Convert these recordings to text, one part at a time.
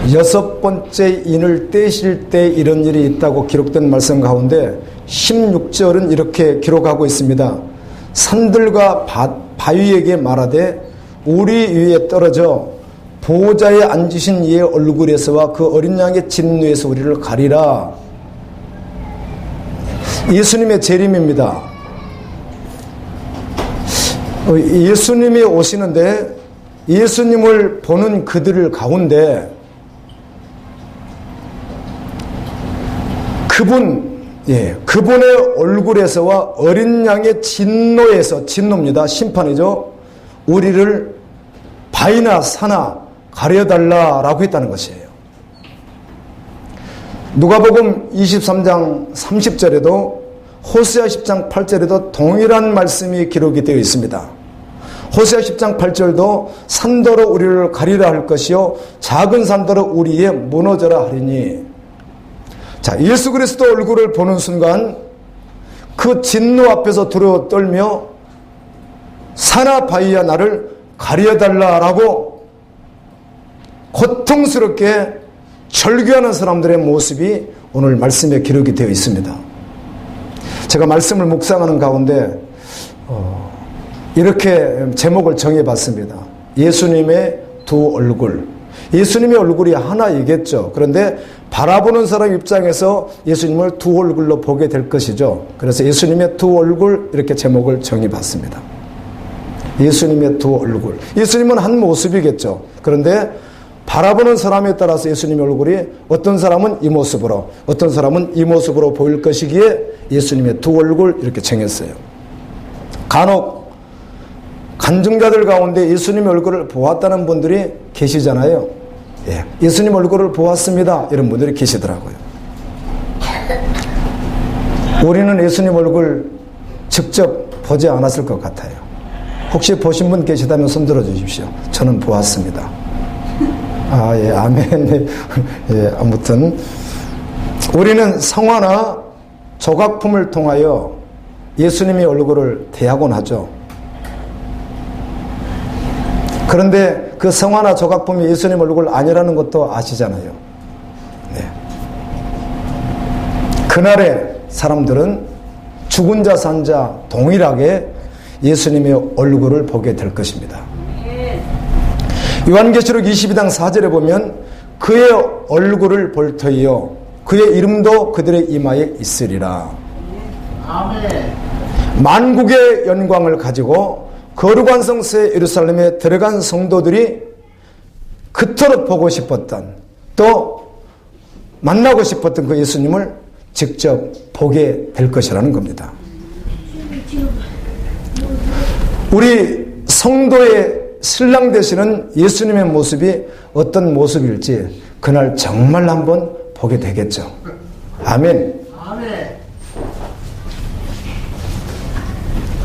6번째 인을 떼실 때 이런 일이 있다고 기록된 말씀 가운데 16절은 이렇게 기록하고 있습니다. 산들과 바위에게 말하되 우리 위에 떨어져 보호자에 앉으신 이의 얼굴에서와 그 어린 양의 진노에서 우리를 가리라. 예수님의 재림입니다. 예수님이 오시는데 예수님을 보는 그들 가운데 그분의 얼굴에서와 어린 양의 진노에서, 진노입니다. 심판이죠. 우리를 바위나 산나 가려달라라고 했다는 것이에요. 누가복음 23장 30절에도 호세아 10장 8절에도 동일한 말씀이 기록이 되어 있습니다. 호세아 10장 8절도 산더러 우리를 가리라 할 것이요 작은 산더러 우리에 무너져라 하리니. 자, 예수 그리스도 얼굴을 보는 순간 그 진노 앞에서 두려워 떨며 산하 바위야 나를 가려달라라고 고통스럽게 절규하는 사람들의 모습이 오늘 말씀에 기록이 되어 있습니다. 제가 말씀을 묵상하는 가운데 이렇게 제목을 정해봤습니다. 예수님의 두 얼굴. 예수님의 얼굴이 하나이겠죠. 그런데 바라보는 사람 입장에서 예수님을 두 얼굴로 보게 될 것이죠. 그래서 예수님의 두 얼굴 이렇게 제목을 정해봤습니다. 예수님의 두 얼굴. 예수님은 한 모습이겠죠. 그런데 바라보는 사람에 따라서 예수님의 얼굴이 어떤 사람은 이 모습으로, 어떤 사람은 이 모습으로 보일 것이기에 예수님의 두 얼굴 이렇게 정했어요. 간혹 간증자들 가운데 예수님의 얼굴을 보았다는 분들이 계시잖아요. 예수님 얼굴을 보았습니다. 이런 분들이 계시더라고요. 우리는 예수님 얼굴 직접 보지 않았을 것 같아요. 혹시 보신 분 계시다면 손 들어 주십시오. 저는 보았습니다. 예, 아멘. 예, 아무튼 우리는 성화나 조각품을 통하여 예수님의 얼굴을 대하곤 하죠. 그런데 그 성화나 조각품이 예수님 얼굴 아니라는 것도 아시잖아요. 네. 그날의 사람들은 죽은 자 산 자 동일하게 예수님의 얼굴을 보게 될 것입니다. 요한계시록 22장 4절에 보면 그의 얼굴을 볼 터이요 그의 이름도 그들의 이마에 있으리라. 아멘. 만국의 영광을 가지고 거룩한 성세 예루살렘에 들어간 성도들이 그토록 보고 싶었던, 또 만나고 싶었던 그 예수님을 직접 보게 될 것이라는 겁니다. 우리 성도의 신랑 되시는 예수님의 모습이 어떤 모습일지 그날 정말 한번 보게 되겠죠. 아멘.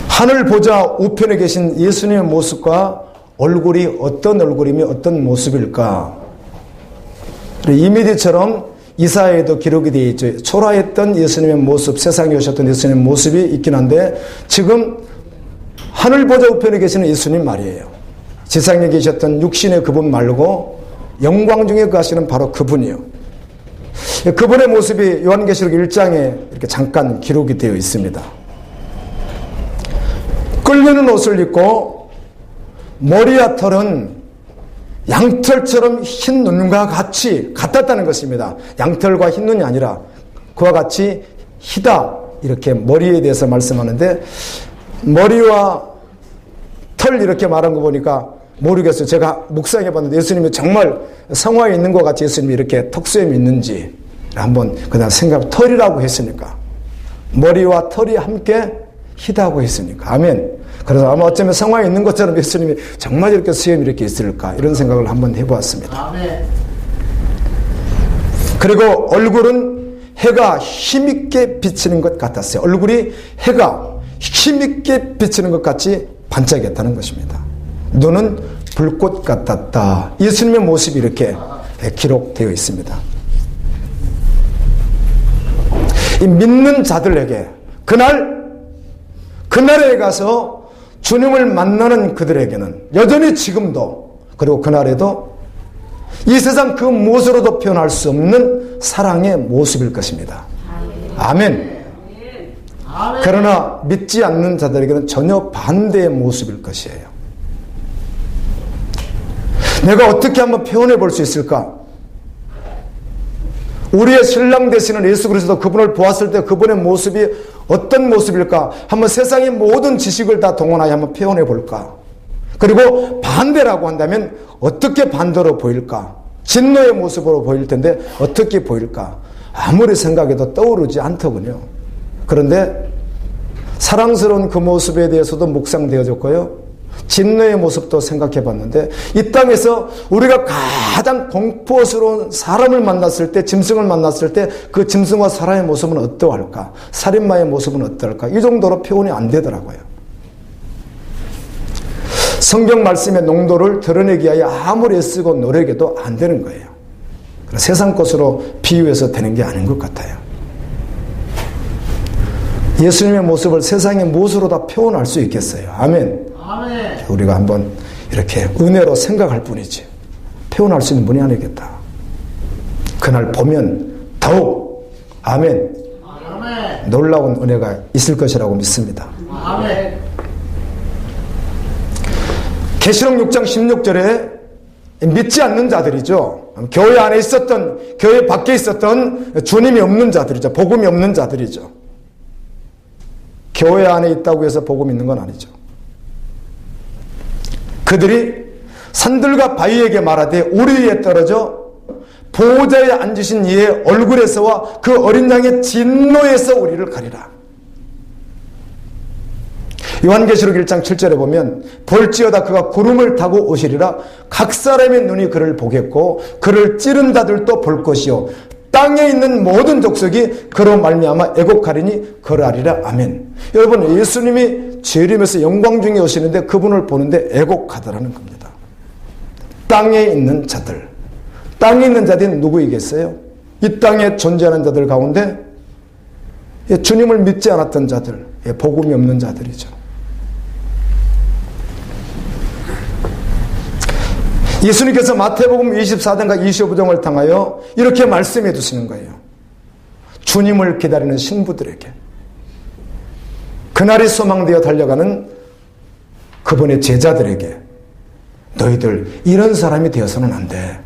하늘 보좌 우편에 계신 예수님의 모습과 얼굴이 어떤 얼굴이며 어떤 모습일까? 이미지처럼 이사야에도 기록이 되어 있죠. 초라했던 예수님의 모습, 세상에 오셨던 예수님의 모습이 있긴 한데 지금 하늘 보좌 우편에 계시는 예수님 말이에요. 지상에 계셨던 육신의 그분 말고 영광 중에 가시는 바로 그분이요. 그분의 모습이 요한계시록 1장에 이렇게 잠깐 기록이 되어 있습니다. 끓는 옷을 입고 머리와 털은 양털처럼 흰 눈과 같이 같았다는 것입니다. 양털과 흰 눈이 아니라 그와 같이 희다 이렇게 머리에 대해서 말씀하는데 머리와 털 이렇게 말한 거 보니까 모르겠어요. 제가 묵상해 봤는데 예수님이 정말 성화에 있는 것 같이 예수님이 이렇게 턱수염이 있는지 한번 그냥 생각, 털이라고 했으니까 머리와 털이 함께 희다고 했으니까 아멘. 그래서 아마 어쩌면 성화에 있는 것처럼 예수님이 정말 이렇게 수염이 이렇게 있을까 이런 생각을 한번 해보았습니다. 아멘. 그리고 얼굴은 해가 힘있게 비치는 것 같았어요. 얼굴이 해가 힘있게 비치는 것 같이 반짝였다는 것입니다. 눈은 불꽃 같았다. 예수님의 모습이 이렇게 기록되어 있습니다. 이 믿는 자들에게 그날에 가서 주님을 만나는 그들에게는 여전히 지금도 그리고 그날에도 이 세상 그 무엇으로도 표현할 수 없는 사랑의 모습일 것입니다. 아멘. 그러나 믿지 않는 자들에게는 전혀 반대의 모습일 것이에요. 내가 어떻게 한번 표현해 볼 수 있을까? 우리의 신랑 되시는 예수 그리스도, 그분을 보았을 때 그분의 모습이 어떤 모습일까? 한번 세상의 모든 지식을 다 동원하여 한번 표현해 볼까? 그리고 반대라고 한다면 어떻게 반대로 보일까? 진노의 모습으로 보일 텐데 어떻게 보일까? 아무리 생각해도 떠오르지 않더군요. 그런데 사랑스러운 그 모습에 대해서도 묵상되어졌고요. 진노의 모습도 생각해 봤는데, 이 땅에서 우리가 가장 공포스러운 사람을 만났을 때, 짐승을 만났을 때 그 짐승과 사람의 모습은 어떠할까? 살인마의 모습은 어떨까? 이 정도로 표현이 안 되더라고요. 성경 말씀의 농도를 드러내기 위하여 아무리 애쓰고 노력해도 안 되는 거예요. 세상 것으로 비유해서 되는 게 아닌 것 같아요. 예수님의 모습을 세상의 무엇으로 다 표현할 수 있겠어요? 아멘. 아멘. 우리가 한번 이렇게 은혜로 생각할 뿐이지 표현할 수 있는 분이 아니겠다. 그날 보면 더욱 아멘. 아멘. 놀라운 은혜가 있을 것이라고 믿습니다. 아멘. 계시록 6장 16절에 믿지 않는 자들이죠. 교회 안에 있었던, 교회 밖에 있었던 주님이 없는 자들이죠. 복음이 없는 자들이죠. 교회 안에 있다고 해서 복음 있는 건 아니죠. 그들이 산들과 바위에게 말하되 우리 위에 떨어져 보호자에 앉으신 이의 얼굴에서와 그 어린 양의 진노에서 우리를 가리라. 요한계시록 1장 7절에 보면 볼지어다 그가 구름을 타고 오시리라. 각 사람의 눈이 그를 보겠고 그를 찌른 자들도 볼 것이요 땅에 있는 모든 족속이 그로 말미암아 애곡하리니 그러하리라. 아멘. 여러분, 예수님이 재림에서 영광 중에 오시는데 그분을 보는데 애곡하더라는 겁니다. 땅에 있는 자들, 땅에 있는 자들은 누구이겠어요? 이 땅에 존재하는 자들 가운데 주님을 믿지 않았던 자들, 복음이 없는 자들이죠. 예수님께서 마태복음 24장과 25장을 통하여 이렇게 말씀해 주시는 거예요. 주님을 기다리는 신부들에게, 그날이 소망되어 달려가는 그분의 제자들에게 너희들 이런 사람이 되어서는 안 돼.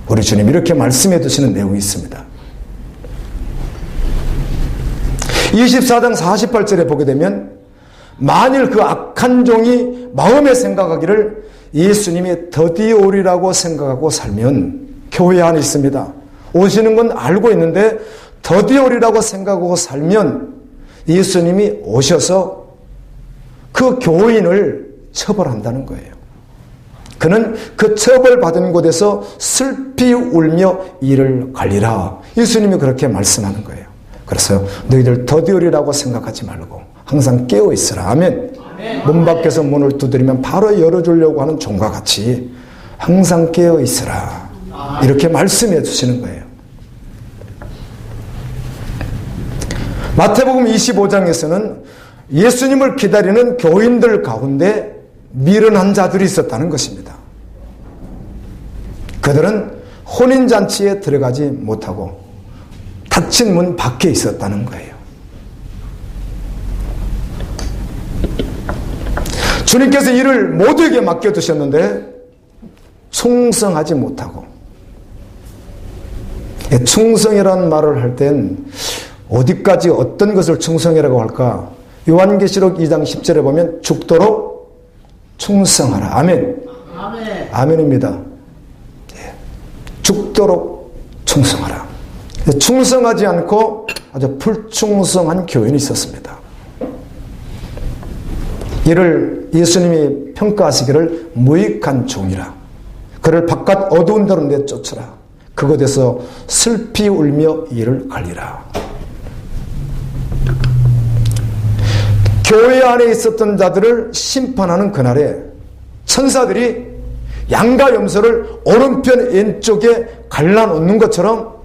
우리 주님 이렇게 말씀해 주시는 내용이 있습니다. 24장 48절에 보게 되면 만일 그 악한 종이 마음에 생각하기를 예수님이 드디어 오리라고 생각하고 살면, 교회 안에 있습니다. 오시는 건 알고 있는데 드디어 오리라고 생각하고 살면 예수님이 오셔서 그 교인을 처벌한다는 거예요. 그는 그 처벌받은 곳에서 슬피 울며 이를 갈리라. 예수님이 그렇게 말씀하는 거예요. 그래서 너희들 드디어 오리라고 생각하지 말고 항상 깨어 있으라. 아멘. 문 밖에서 문을 두드리면 바로 열어주려고 하는 종과 같이 항상 깨어 있으라. 이렇게 말씀해 주시는 거예요. 마태복음 25장에서는 예수님을 기다리는 교인들 가운데 미련한 자들이 있었다는 것입니다. 그들은 혼인잔치에 들어가지 못하고 닫힌 문 밖에 있었다는 거예요. 주님께서 이를 모두에게 맡겨두셨는데 충성하지 못하고, 충성이라는 말을 할 땐 어디까지 어떤 것을 충성이라고 할까? 요한계시록 2장 10절에 보면 죽도록 충성하라. 아멘. 아멘. 아멘입니다. 죽도록 충성하라. 충성하지 않고 아주 불충성한 교인이 있었습니다. 이를 예수님이 평가하시기를 무익한 종이라. 그를 바깥 어두운 데로 내쫓으라. 그곳에서 슬피 울며 이를 갈리라. 교회 안에 있었던 자들을 심판하는 그날에 천사들이 양과 염소를 오른편 왼쪽에 갈라놓는 것처럼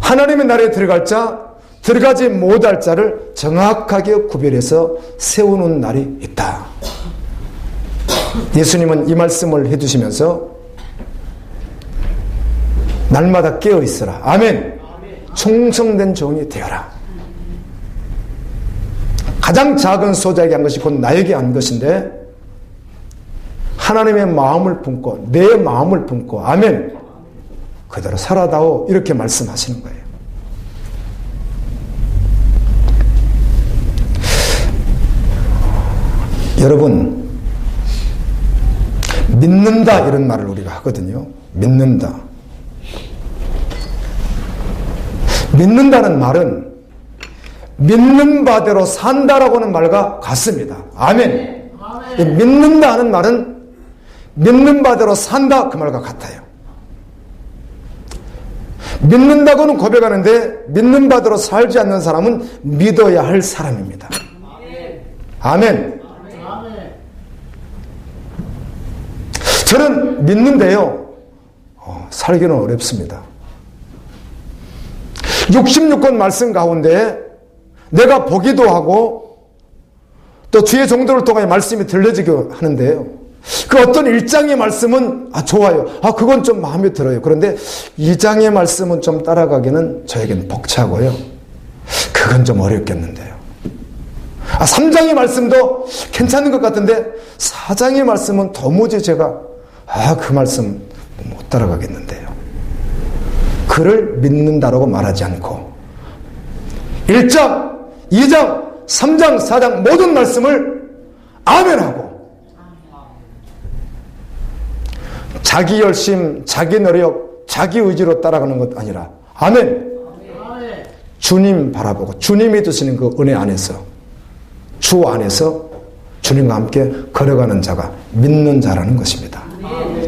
하나님의 나라에 들어갈 자, 들어가지 못할 자를 정확하게 구별해서 세우는 날이 있다. 예수님은 이 말씀을 해주시면서 날마다 깨어 있으라. 아멘. 충성된 종이 되어라. 가장 작은 소자에게 한 것이 곧 나에게 한 것인데 하나님의 마음을 품고 내 마음을 품고 아멘 그대로 살아다오 이렇게 말씀하시는 거예요. 여러분 믿는다 이런 말을 우리가 하거든요. 믿는다. 믿는다는 말은 믿는 바대로 산다라고 하는 말과 같습니다. 아멘. 아멘. 믿는다 하는 말은 믿는 바대로 산다 그 말과 같아요. 믿는다고는 고백하는데 믿는 바대로 살지 않는 사람은 믿어야 할 사람입니다. 아멘. 아멘. 저는 믿는데요. 살기는 어렵습니다. 66권 말씀 가운데 내가 보기도 하고 또 주의 종도를 통해 말씀이 들려지기도 하는데요. 그 어떤 1장의 말씀은 좋아요. 그건 좀 마음에 들어요. 그런데 2장의 말씀은 좀 따라가기는 저에겐 벅차고요. 그건 좀 어렵겠는데요. 3장의 말씀도 괜찮은 것 같은데 4장의 말씀은 도무지 제가 그 말씀 못 따라가겠는데요. 그를 믿는다라고 말하지 않고 1장, 2장, 3장, 4장 모든 말씀을 아멘하고 자기 열심, 자기 노력, 자기 의지로 따라가는 것 아니라 아멘. 주님 바라보고 주님이 주시는 그 은혜 안에서 주 안에서 주님과 함께 걸어가는 자가 믿는 자라는 것입니다.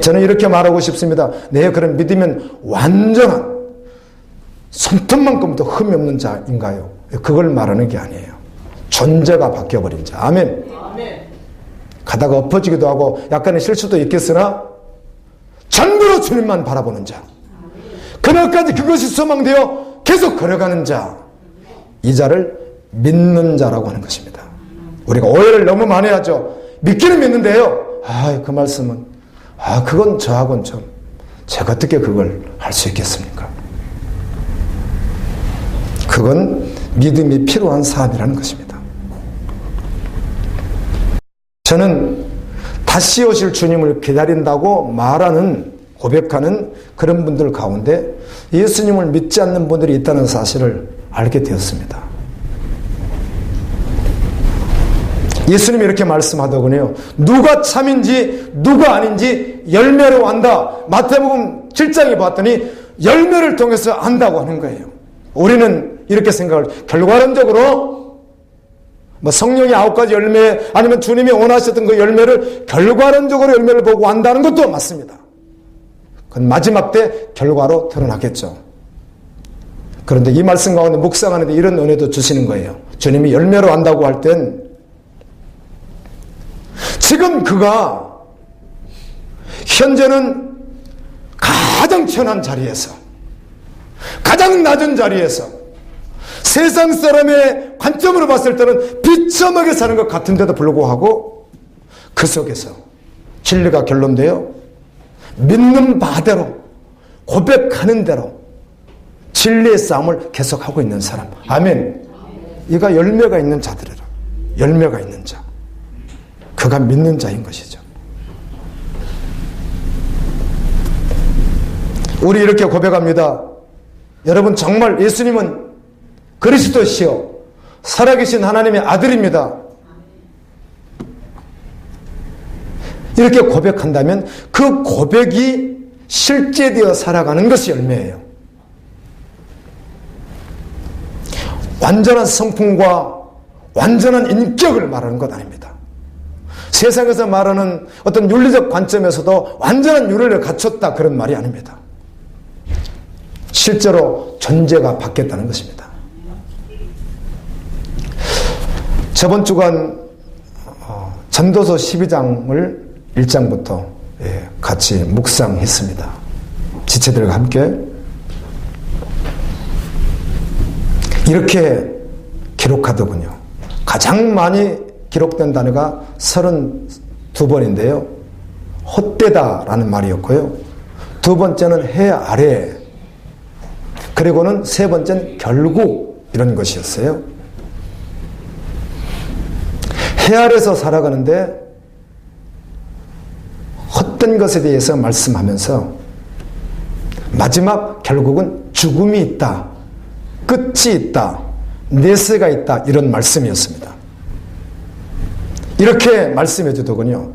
저는 이렇게 말하고 싶습니다. 내 그런 믿으면 완전한 손톱만큼도 흠이 없는 자인가요? 그걸 말하는 게 아니에요. 존재가 바뀌어버린 자. 아멘. 가다가 엎어지기도 하고 약간의 실수도 있겠으나 전부로 주님만 바라보는 자. 그날까지 그것이 소망되어 계속 걸어가는 자. 이 자를 믿는 자라고 하는 것입니다. 우리가 오해를 너무 많이 하죠. 믿기는 믿는데요. 그 말씀은 그건 저하고는 좀 제가 어떻게 그걸 할 수 있겠습니까? 그건 믿음이 필요한 사람이라는 것입니다. 저는 다시 오실 주님을 기다린다고 말하는 고백하는 그런 분들 가운데 예수님을 믿지 않는 분들이 있다는 사실을 알게 되었습니다. 예수님이 이렇게 말씀하더군요. 누가 참인지 누가 아닌지 열매로 안다. 마태복음 7장에 봤더니 열매를 통해서 안다고 하는 거예요. 우리는 이렇게 생각을 결과론적으로 성령의 9가지 열매 아니면 주님이 원하셨던 그 열매를 결과론적으로 열매를 보고 안다는 것도 맞습니다. 그건 마지막 때 결과로 드러나겠죠. 그런데 이 말씀 가운데 묵상하는데 이런 은혜도 주시는 거예요. 주님이 열매로 안다고 할 땐 지금 그가 현재는 가장 천한 자리에서 가장 낮은 자리에서 세상 사람의 관점으로 봤을 때는 비참하게 사는 것 같은데도 불구하고 그 속에서 진리가 결론되어 믿는 바대로 고백하는 대로 진리의 싸움을 계속하고 있는 사람. 아멘. 이가 열매가 있는 자들이라. 열매가 있는 자. 그가 믿는 자인 것이죠. 우리 이렇게 고백합니다. 여러분 정말 예수님은 그리스도시요 살아계신 하나님의 아들입니다. 이렇게 고백한다면 그 고백이 실제되어 살아가는 것이 열매예요. 완전한 성품과 완전한 인격을 말하는 것 아닙니다. 세상에서 말하는 어떤 윤리적 관점에서도 완전한 윤리를 갖췄다 그런 말이 아닙니다. 실제로 존재가 바뀌었다는 것입니다. 저번 주간 전도서 12장을 1장부터 같이 묵상했습니다. 지체들과 함께 이렇게 기록하더군요. 가장 많이 기록된 단어가 32번인데요. 헛되다라는 말이었고요. 두 번째는 해 아래 그리고는 세 번째는 결국 이런 것이었어요. 해 아래서 살아가는데 헛된 것에 대해서 말씀하면서 마지막 결국은 죽음이 있다, 끝이 있다, 내세가 있다, 이런 말씀이었습니다. 이렇게 말씀해 주더군요.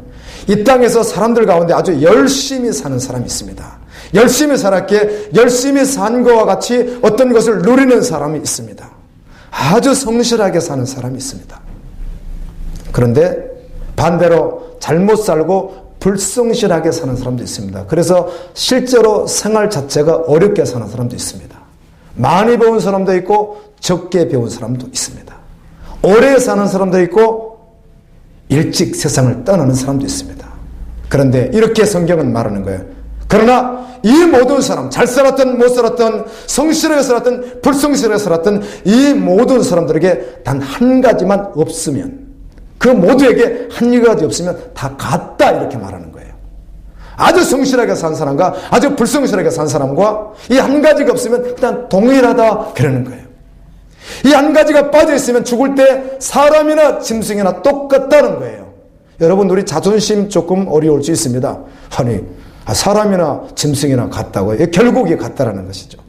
이 땅에서 사람들 가운데 아주 열심히 사는 사람이 있습니다. 열심히 살았기에 열심히 산 것과 같이 어떤 것을 누리는 사람이 있습니다. 아주 성실하게 사는 사람이 있습니다. 그런데 반대로 잘못 살고 불성실하게 사는 사람도 있습니다. 그래서 실제로 생활 자체가 어렵게 사는 사람도 있습니다. 많이 배운 사람도 있고 적게 배운 사람도 있습니다. 오래 사는 사람도 있고 일찍 세상을 떠나는 사람도 있습니다. 그런데 이렇게 성경은 말하는 거예요. 그러나 이 모든 사람, 잘 살았던 못 살았던, 성실하게 살았던 불성실하게 살았던 이 모든 사람들에게 단 한 가지만 없으면, 그 모두에게 한 가지 없으면 다 같다, 이렇게 말하는 거예요. 아주 성실하게 산 사람과 아주 불성실하게 산 사람과 이 한 가지가 없으면 그냥 동일하다, 그러는 거예요. 이 한 가지가 빠져 있으면 죽을 때 사람이나 짐승이나 똑같다는 거예요. 여러분, 우리 자존심 조금 어려울 수 있습니다. 아니, 사람이나 짐승이나 같다고요? 결국이 같다라는 것이죠.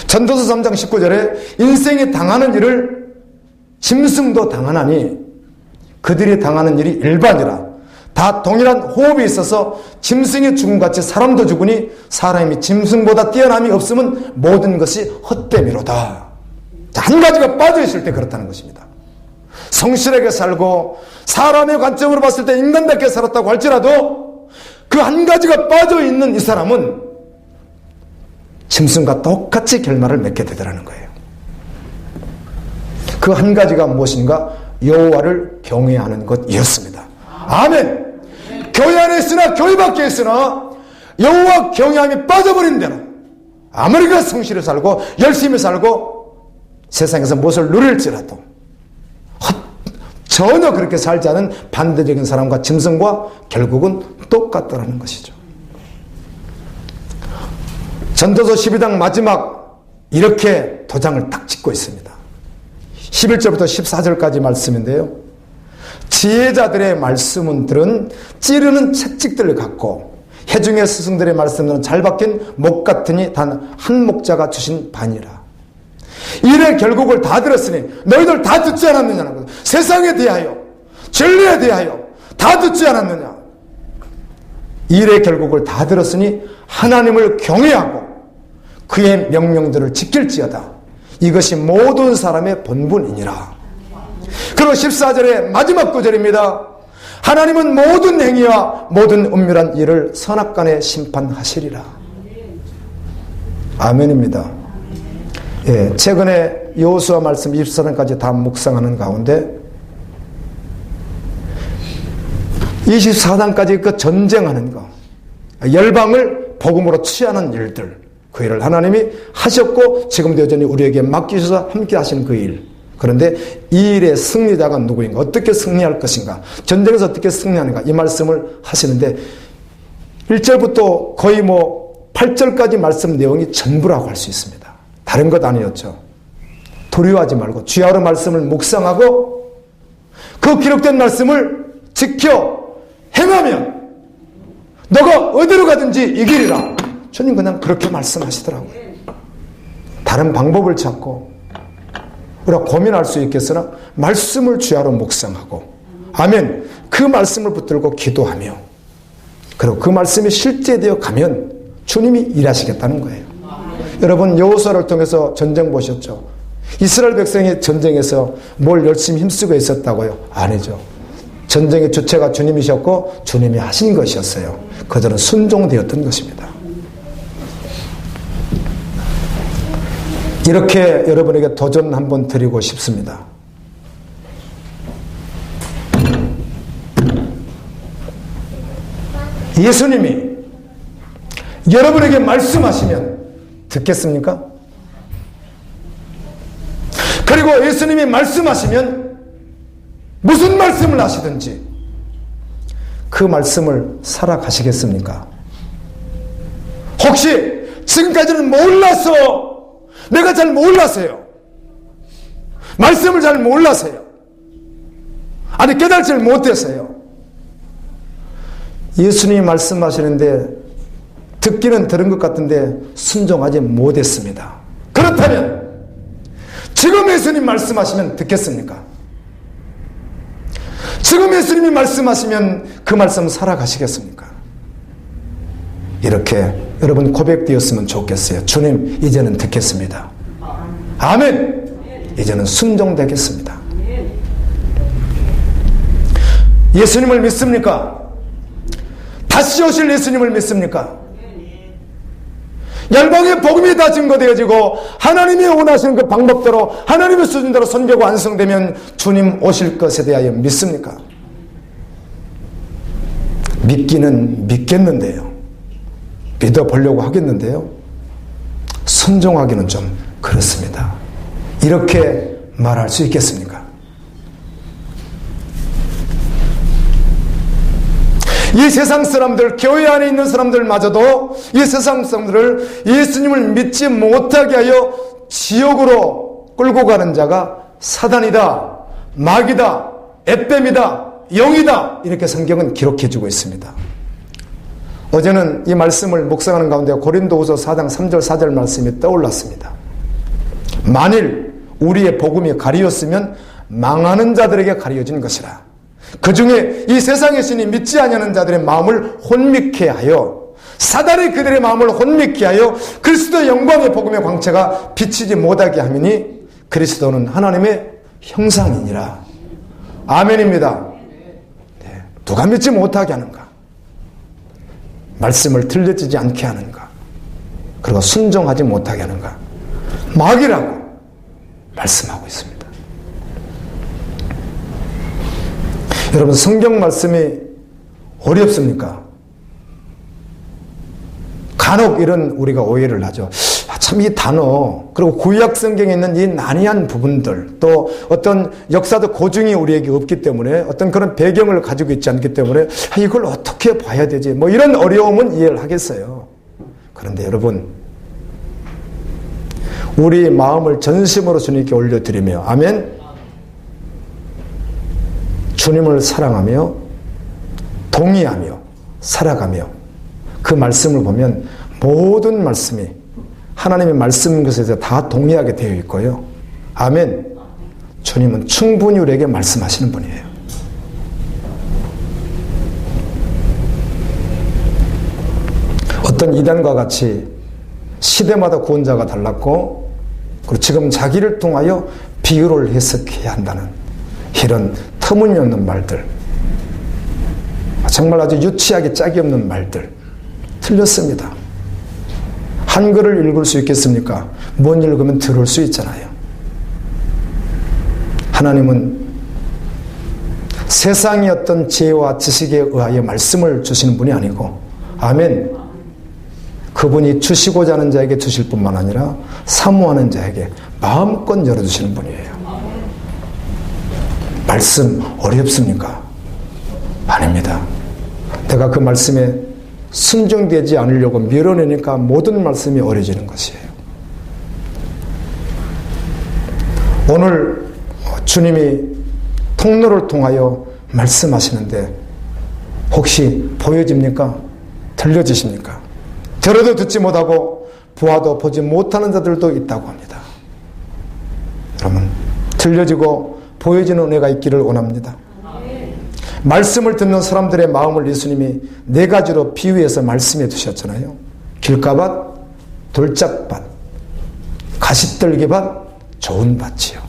전도서 3장 19절에 인생이 당하는 일을 짐승도 당하나니 그들이 당하는 일이 일반이라. 다 동일한 호흡이 있어서 짐승이 죽음같이 사람도 죽으니 사람이 짐승보다 뛰어남이 없으면 모든 것이 헛됨이로다. 한 가지가 빠져있을 때 그렇다는 것입니다. 성실하게 살고 사람의 관점으로 봤을 때 인간답게 살았다고 할지라도 그 한 가지가 빠져있는 이 사람은 짐승과 똑같이 결말을 맺게 되더라는 거예요. 그 한 가지가 무엇인가? 여호와를 경외하는 것이었습니다. 아멘. 교회 안에 있으나 교회 밖에 있으나 여호와 경외함이 빠져버린 대로 아무리 그 성실히 살고 열심히 살고 세상에서 무엇을 누릴지라도 전혀 그렇게 살지 않은 반대적인 사람과 짐승과 결국은 똑같다라는 것이죠. 전도서 12장 마지막 이렇게 도장을 딱 찍고 있습니다. 11절부터 14절까지 말씀인데요. 지혜자들의 말씀들은 찌르는 채찍들을 갖고 해중의 스승들의 말씀들은 잘 박힌 목 같으니 단 한 목자가 주신 반이라. 일의 결국을 다 들었으니 너희들 다 듣지 않았느냐는 거예요. 세상에 대하여 진리에 대하여 다 듣지 않았느냐. 일의 결국을 다 들었으니 하나님을 경외하고 그의 명령들을 지킬지어다. 이것이 모든 사람의 본분이니라. 그리고 14절의 마지막 구절입니다. 하나님은 모든 행위와 모든 은밀한 일을 선악간에 심판하시리라. 아멘입니다. 예, 최근에 여호수아 말씀 24장까지 다 묵상하는 가운데 24장까지 그 전쟁하는 거, 열방을 복음으로 취하는 일들, 그 일을 하나님이 하셨고 지금도 여전히 우리에게 맡기셔서 함께 하시는 그 일. 그런데 이 일의 승리자가 누구인가, 어떻게 승리할 것인가, 전쟁에서 어떻게 승리하는가, 이 말씀을 하시는데 1절부터 거의 8절까지 말씀 내용이 전부라고 할 수 있습니다. 다른 것 아니었죠. 두려워하지 말고 주야로 말씀을 묵상하고 그 기록된 말씀을 지켜 행하면 너가 어디로 가든지 이기리라. 주님 그냥 그렇게 말씀하시더라고요. 다른 방법을 찾고 우리가 고민할 수 있겠으나 말씀을 주야로 묵상하고, 아멘, 그 말씀을 붙들고 기도하며 그리고 그 말씀이 실제되어 가면 주님이 일하시겠다는 거예요. 여러분, 여호수아를 통해서 전쟁 보셨죠? 이스라엘 백성이 전쟁에서 뭘 열심히 힘쓰고 있었다고요? 아니죠. 전쟁의 주체가 주님이셨고 주님이 하신 것이었어요. 그들은 순종되었던 것입니다. 이렇게 여러분에게 도전 한번 드리고 싶습니다. 예수님이 여러분에게 말씀하시면 듣겠습니까? 그리고 예수님이 말씀하시면 무슨 말씀을 하시든지 그 말씀을 살아가시겠습니까? 혹시 지금까지는 몰라서 내가 잘 몰라서요. 말씀을 잘 몰라서요. 아니 깨달지를 못해서요. 예수님이 말씀하시는데 듣기는 들은 것 같은데 순종하지 못했습니다. 그렇다면 지금 예수님 말씀하시면 듣겠습니까? 지금 예수님이 말씀하시면 그 말씀 살아가시겠습니까? 이렇게 여러분 고백되었으면 좋겠어요. 주님, 이제는 듣겠습니다. 아멘. 이제는 순종되겠습니다. 예수님을 믿습니까? 다시 오실 예수님을 믿습니까? 열방의 복음이 다 증거되어지고 하나님이 원하시는 그 방법대로 하나님의 수준대로 선교가 완성되면 주님 오실 것에 대하여 믿습니까? 믿기는 믿겠는데요. 믿어보려고 하겠는데요. 순종하기는 좀 그렇습니다. 이렇게 말할 수 있겠습니까? 이 세상 사람들, 교회 안에 있는 사람들마저도 이 세상 사람들을 예수님을 믿지 못하게 하여 지옥으로 끌고 가는 자가 사단이다, 마귀다, 앳뱀이다, 영이다, 이렇게 성경은 기록해주고 있습니다. 어제는 이 말씀을 묵상하는 가운데 고린도후서 4장 3절 4절 말씀이 떠올랐습니다. 만일 우리의 복음이 가리었으면 망하는 자들에게 가리어진 것이라. 그 중에 이 세상의 신이 믿지 아니하는 자들의 마음을 혼미케 하여, 사단이 그들의 마음을 혼미케 하여 그리스도의 영광의 복음의 광채가 비치지 못하게 하미니 그리스도는 하나님의 형상이니라. 아멘입니다. 네. 누가 믿지 못하게 하는가? 말씀을 들려지지 않게 하는가? 그리고 순종하지 못하게 하는가? 마귀라고 말씀하고 있습니다. 여러분, 성경 말씀이 어렵습니까? 간혹 이런 우리가 오해를 하죠. 참 이 단어, 그리고 구약 성경에 있는 이 난이한 부분들, 또 어떤 역사적 고증이 우리에게 없기 때문에, 어떤 그런 배경을 가지고 있지 않기 때문에 이걸 어떻게 봐야 되지? 뭐 이런 어려움은 이해를 하겠어요. 그런데 여러분, 우리 마음을 전심으로 주님께 올려드리며, 아멘. 주님을 사랑하며 동의하며 살아가며 그 말씀을 보면 모든 말씀이 하나님의 말씀인 것에 대해서 다 동의하게 되어 있고요. 아멘. 주님은 충분히 우리에게 말씀하시는 분이에요. 어떤 이단과 같이 시대마다 구원자가 달랐고, 그리고 지금 자기를 통하여 비유를 해석해야 한다는 이런 터무니없는 말들, 정말 아주 유치하게 짝이 없는 말들, 틀렸습니다. 한글을 읽을 수 있겠습니까? 못 읽으면 들을 수 있잖아요. 하나님은 세상의 어떤 지혜와 지식에 의하여 말씀을 주시는 분이 아니고, 아멘, 그분이 주시고자 하는 자에게 주실 뿐만 아니라 사모하는 자에게 마음껏 열어주시는 분이에요. 말씀 어렵습니까? 아닙니다. 내가 그 말씀에 순종되지 않으려고 밀어내니까 모든 말씀이 어려지는 것이에요. 오늘 주님이 통로를 통하여 말씀하시는데 혹시 보여집니까? 들려지십니까? 들어도 듣지 못하고 보아도 보지 못하는 자들도 있다고 합니다. 여러분, 들려지고 보여지는 은혜가 있기를 원합니다. 말씀을 듣는 사람들의 마음을 예수님이 네 가지로 비유해서 말씀해 두셨잖아요. 길가밭, 돌짝밭, 가시떨기밭, 좋은 밭이요.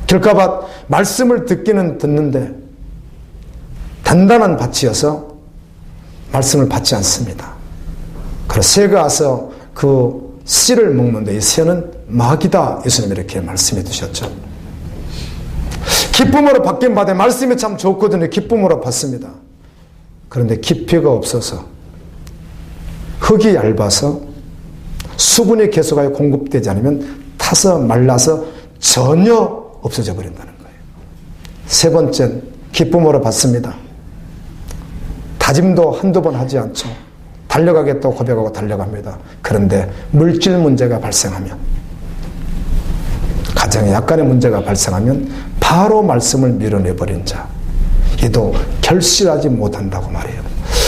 길가밭, 말씀을 듣기는 듣는데 단단한 밭이어서 말씀을 받지 않습니다. 그래서 새가 와서 그 씨를 먹는데 이 새는 마귀다, 예수님이 이렇게 말씀해 두셨죠. 기쁨으로 받긴 받아 말씀이 참 좋거든요. 기쁨으로 받습니다. 그런데 깊이가 없어서, 흙이 얇아서, 수분이 계속하여 공급되지 않으면 타서 말라서 전혀 없어져 버린다는 거예요. 세 번째는 기쁨으로 받습니다. 다짐도 한두 번 하지 않죠. 달려가겠다고 고백하고 달려갑니다. 그런데 물질 문제가 발생하면 가정에 약간의 문제가 발생하면 바로 말씀을 밀어내버린 자, 이도 결실하지 못한다고 말해요.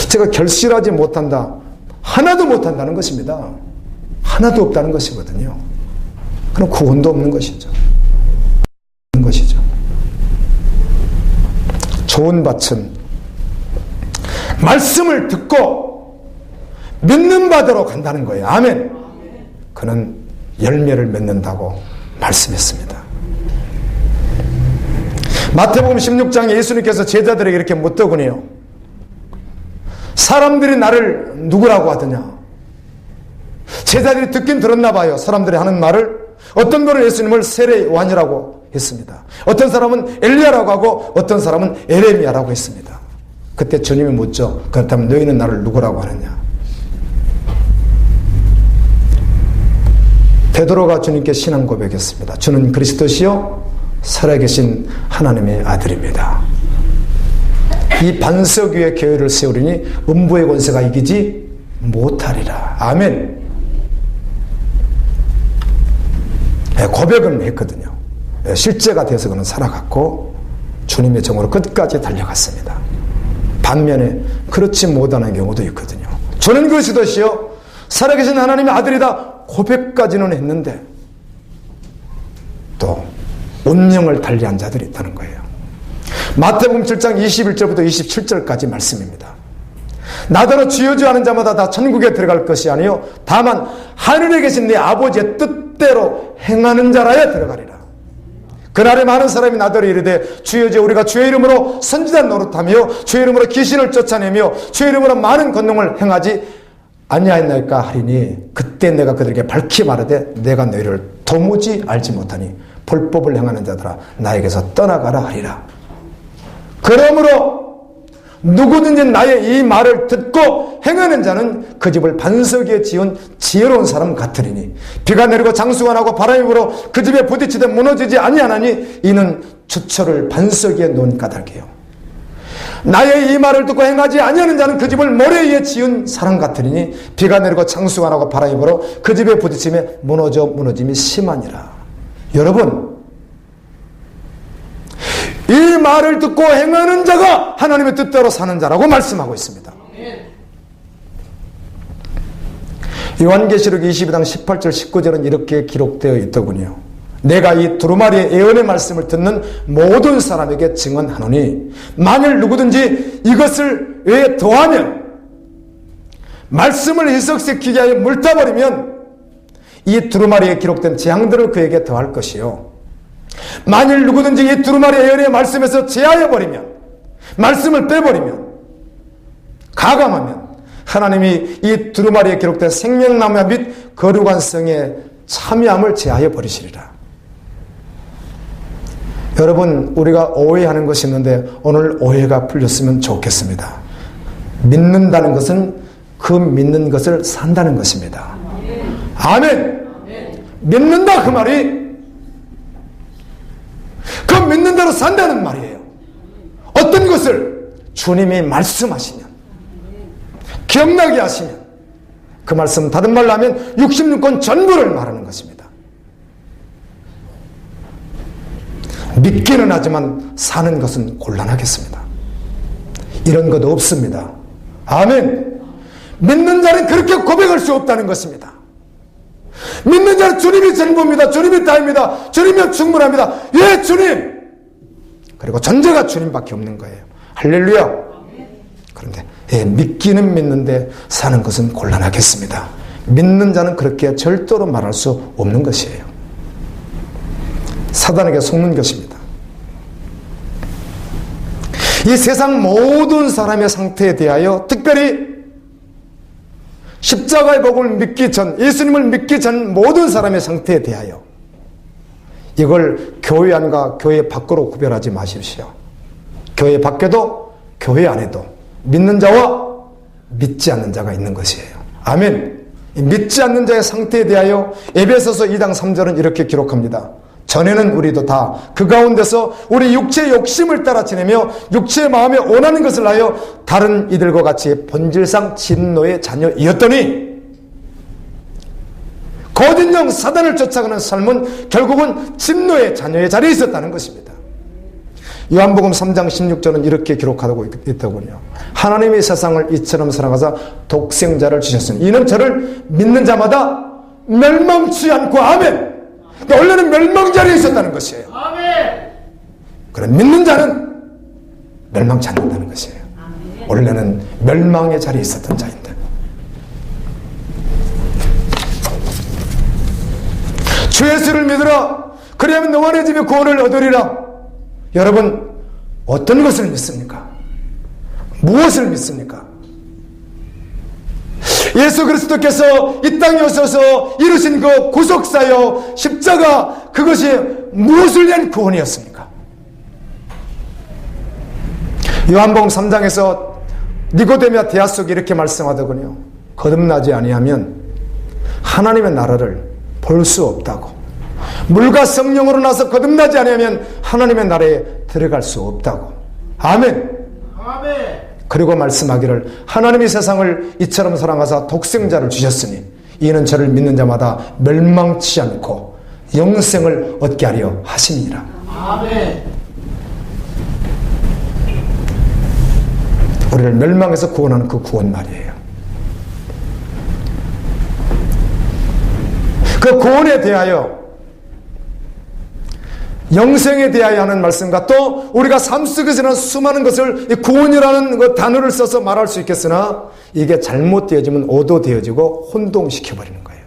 제가 결실하지 못한다, 하나도 못한다는 것입니다. 하나도 없다는 것이거든요. 그럼 구원도 없는 것이죠. 좋은 밭은 말씀을 듣고 믿는 바대로 간다는 거예요. 아멘. 그는 열매를 맺는다고 말씀했습니다. 마태복음 16장에 예수님께서 제자들에게 이렇게 묻더군요. 사람들이 나를 누구라고 하더냐? 제자들이 듣긴 들었나 봐요. 사람들이 하는 말을. 어떤 분은 예수님을 세례 요한이라고 했습니다. 어떤 사람은 엘리야라고 하고 어떤 사람은 에레미야라고 했습니다. 그때 주님이 묻죠. 그렇다면 너희는 나를 누구라고 하느냐? 베드로가 주님께 신앙 고백했습니다. 주는 그리스도시요 살아계신 하나님의 아들입니다. 이 반석 위에 교회를 세우리니 음부의 권세가 이기지 못하리라. 아멘. 고백은 했거든요. 실제가 돼서 그는 살아갔고 주님의 정으로 끝까지 달려갔습니다. 반면에 그렇지 못하는 경우도 있거든요. 주는 그리스도시요 살아계신 하나님의 아들이다 고백까지는 했는데 또 운명을 달리한 자들이 있다는 거예요. 마태복음 7장 21절부터 27절까지 말씀입니다. 나더러 주여 주여 하는 자마다 다 천국에 들어갈 것이 아니요 다만 하늘에 계신 네 아버지의 뜻대로 행하는 자라야 들어가리라. 그날에 많은 사람이 나더러 이르되 주여 주여 우리가 주의 이름으로 선지자 노릇하며 주의 이름으로 귀신을 쫓아내며 주의 이름으로 많은 권능을 행하지 아니하였나이까 하리니 그때 내가 그들에게 밝히 말하되 내가 너희를 도무지 알지 못하니 불법을 행하는 자들아 나에게서 떠나가라 하리라. 그러므로 누구든지 나의 이 말을 듣고 행하는 자는 그 집을 반석 위에 지은 지혜로운 사람 같으리니 비가 내리고 장수가 나고 바람이 불어 그 집에 부딪히되 무너지지 아니하나니 이는 주철을 반석 위에 놓은 까닭이요 나의 이 말을 듣고 행하지 아니하는 자는 그 집을 모래 위에 지은 사람 같으리니 비가 내리고 장수가 나고 바람이 불어 그 집에 부딪히며 무너짐이 심하니라. 여러분, 이 말을 듣고 행하는 자가 하나님의 뜻대로 사는 자라고 말씀하고 있습니다. 요한계시록 22장 18절 19절은 이렇게 기록되어 있더군요. 내가 이 두루마리의 예언의 말씀을 듣는 모든 사람에게 증언하노니 만일 누구든지 이것을 왜 더하면 말씀을 희석시키게 하여 물타버리면 이 두루마리에 기록된 재앙들을 그에게 더할 것이요 만일 누구든지 이 두루마리의 예언의 말씀에서 제하여버리면 말씀을 빼버리면 가감하면 하나님이 이 두루마리에 기록된 생명나무 및 거룩한 성의 참여함을 제하여 버리시리라. 여러분, 우리가 오해하는 것이 있는데 오늘 오해가 풀렸으면 좋겠습니다. 믿는다는 것은 그 믿는 것을 산다는 것입니다. 아멘. 믿는다 그 말이 그 믿는 대로 산다는 말이에요. 어떤 것을 주님이 말씀하시면 기억나게 하시면 그 말씀 다른 말로 하면 66권 전부를 말하는 것입니다. 믿기는 하지만 사는 것은 곤란하겠습니다. 이런 것 없습니다. 아멘. 믿는 자는 그렇게 고백할 수 없다는 것입니다. 믿는 자는 주님이 전부입니다. 주님이 다입니다. 주님이 충분합니다. 예, 주님! 그리고 전제가 주님밖에 없는 거예요. 할렐루야! 그런데 믿기는 믿는데 사는 것은 곤란하겠습니다. 믿는 자는 그렇게 절대로 말할 수 없는 것이에요. 사단에게 속는 것입니다. 이 세상 모든 사람의 상태에 대하여 특별히 십자가의 복음을 믿기 전, 예수님을 믿기 전 모든 사람의 상태에 대하여 이걸 교회 안과 교회 밖으로 구별하지 마십시오. 교회 밖에도 교회 안에도 믿는 자와 믿지 않는 자가 있는 것이에요. 아멘. 믿지 않는 자의 상태에 대하여 에베소서 2장 3절은 이렇게 기록합니다. 전에는 우리도 다 그 가운데서 우리 육체의 욕심을 따라 지내며 육체의 마음에 원하는 것을 하여 다른 이들과 같이 본질상 진노의 자녀이었더니 거짓 영 사단을 쫓아가는 삶은 결국은 진노의 자녀의 자리에 있었다는 것입니다. 요한복음 3장 16절은 이렇게 기록하고 있더군요. 하나님의 세상을 이처럼 사랑하사 독생자를 주셨으니 이는 저를 믿는 자마다 멸망치 않고 아멘. 그러니까 원래는 멸망 자리에 있었다는 것이에요. 아멘. 그래 믿는 자는 멸망치 않는다는 것이에요. 아멘. 원래는 멸망의 자리에 있었던 자인데 주 예수를 믿으라. 그리하면 너와 내 집에 구원을 얻으리라. 여러분 어떤 것을 믿습니까? 무엇을 믿습니까? 예수 그리스도께서 이 땅에 오셔서 이루신 그 구속사요 십자가, 그것이 무엇을 위한 구원이었습니까? 요한복음 3장에서 니고데미와 대화 속에 이렇게 말씀하더군요. 거듭나지 아니하면 하나님의 나라를 볼 수 없다고. 물과 성령으로 나서 거듭나지 아니하면 하나님의 나라에 들어갈 수 없다고. 아멘. 아멘. 그리고 말씀하기를 하나님이 세상을 이처럼 사랑하사 독생자를 주셨으니 이는 저를 믿는 자마다 멸망치 않고 영생을 얻게 하려 하심이니라. 아멘. 우리를 멸망에서 구원하는 그 구원 말이에요. 그 구원에 대하여, 영생에 대하여 하는 말씀과 또 우리가 삶 속에서는 수많은 것을 구원이라는 그 단어를 써서 말할 수 있겠으나 이게 잘못되어지면 오도되어지고 혼동시켜버리는 거예요.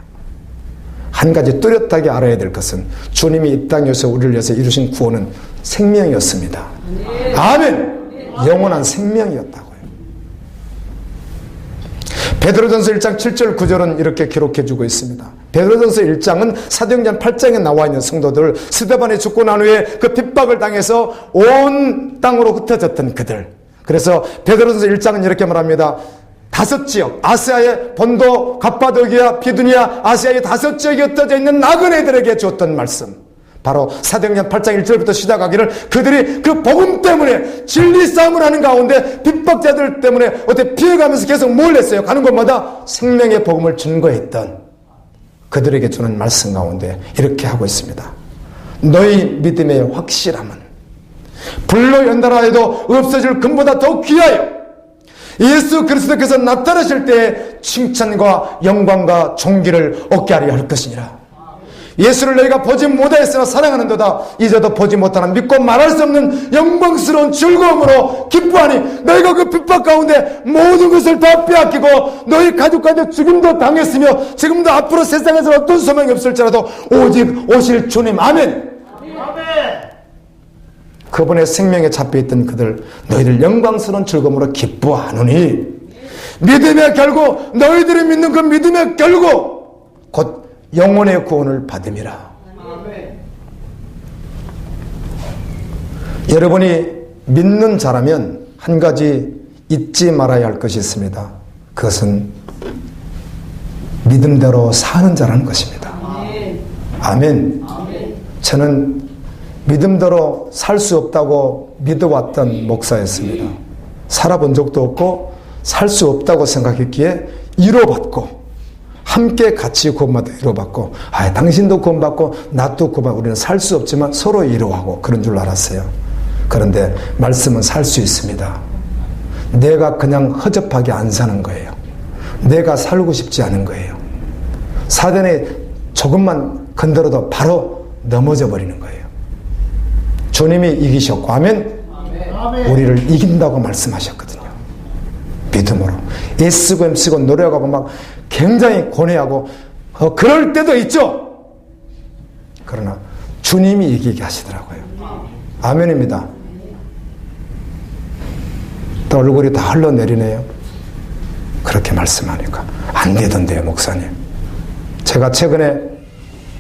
한 가지 뚜렷하게 알아야 될 것은 주님이 이 땅에서 우리를 위해서 이루신 구원은 생명이었습니다. 아멘. 영원한 생명이었다고요. 베드로전서 1장 7절 9절은 이렇게 기록해주고 있습니다. 베드로전서 1장은 사도행전 8장에 나와 있는 성도들, 스데반이 죽고 난 후에 그 핍박을 당해서 온 땅으로 흩어졌던 그들. 그래서 베드로전서 1장은 이렇게 말합니다. 5지역, 아시아의 본도, 갑바도기아, 비두니아, 아시아의 5지역에 흩어져 있는 나그네들에게 주었던 말씀. 바로 사도행전 8장 1절부터 시작하기를 그들이 그 복음 때문에 진리 싸움을 하는 가운데 핍박자들 때문에 어떻게 피해가면서 계속 뭘 했어요? 가는 곳마다 생명의 복음을 증거했던 그들에게 주는 말씀 가운데 이렇게 하고 있습니다. 너희 믿음의 확실함은 불로 연달아 해도 없어질 금보다 더 귀하여 예수 그리스도께서 나타나실 때 칭찬과 영광과 존귀를 얻게 하려 할 것이니라. 예수를 너희가 보지 못하였으나 사랑하는도다. 이제도 보지 못하나 믿고 말할 수 없는 영광스러운 즐거움으로 기뻐하니 너희가 그 핍박 가운데 모든 것을 다 빼앗기고 너희 가족까지 죽임도 당했으며 지금도 앞으로 세상에서 어떤 소망이 없을지라도 오직 오실 주님. 아멘. 그분의 생명에 잡혀있던 그들, 너희들 영광스러운 즐거움으로 기뻐하노니 믿음의 결국, 너희들이 믿는 그 믿음의 결국 곧 영혼의 구원을 받음이라. 아멘. 여러분이 믿는 자라면 한 가지 잊지 말아야 할 것이 있습니다. 그것은 믿음대로 사는 자라는 것입니다. 아멘. 아멘. 아멘. 저는 믿음대로 살 수 없다고 믿어왔던 목사였습니다. 살아본 적도 없고 살 수 없다고 생각했기에 위로받고 함께 같이 구원받아 위로받고, 당신도 구원받고 나도 구원받고 우리는 살 수 없지만 서로 위로하고 그런 줄 알았어요. 그런데 말씀은 살 수 있습니다. 내가 그냥 허접하게 안 사는 거예요. 내가 살고 싶지 않은 거예요. 사단에 조금만 건드려도 바로 넘어져 버리는 거예요. 주님이 이기셨고, 아멘. 우리를 이긴다고 말씀하셨거든요. 믿음으로 애쓰고 힘쓰고 노력하고 막 굉장히 고뇌하고 그럴 때도 있죠. 그러나 주님이 이기게 하시더라고요. 아멘입니다. 또 얼굴이 다 흘러내리네요. 그렇게 말씀하니까 안 되던데요, 목사님. 제가 최근에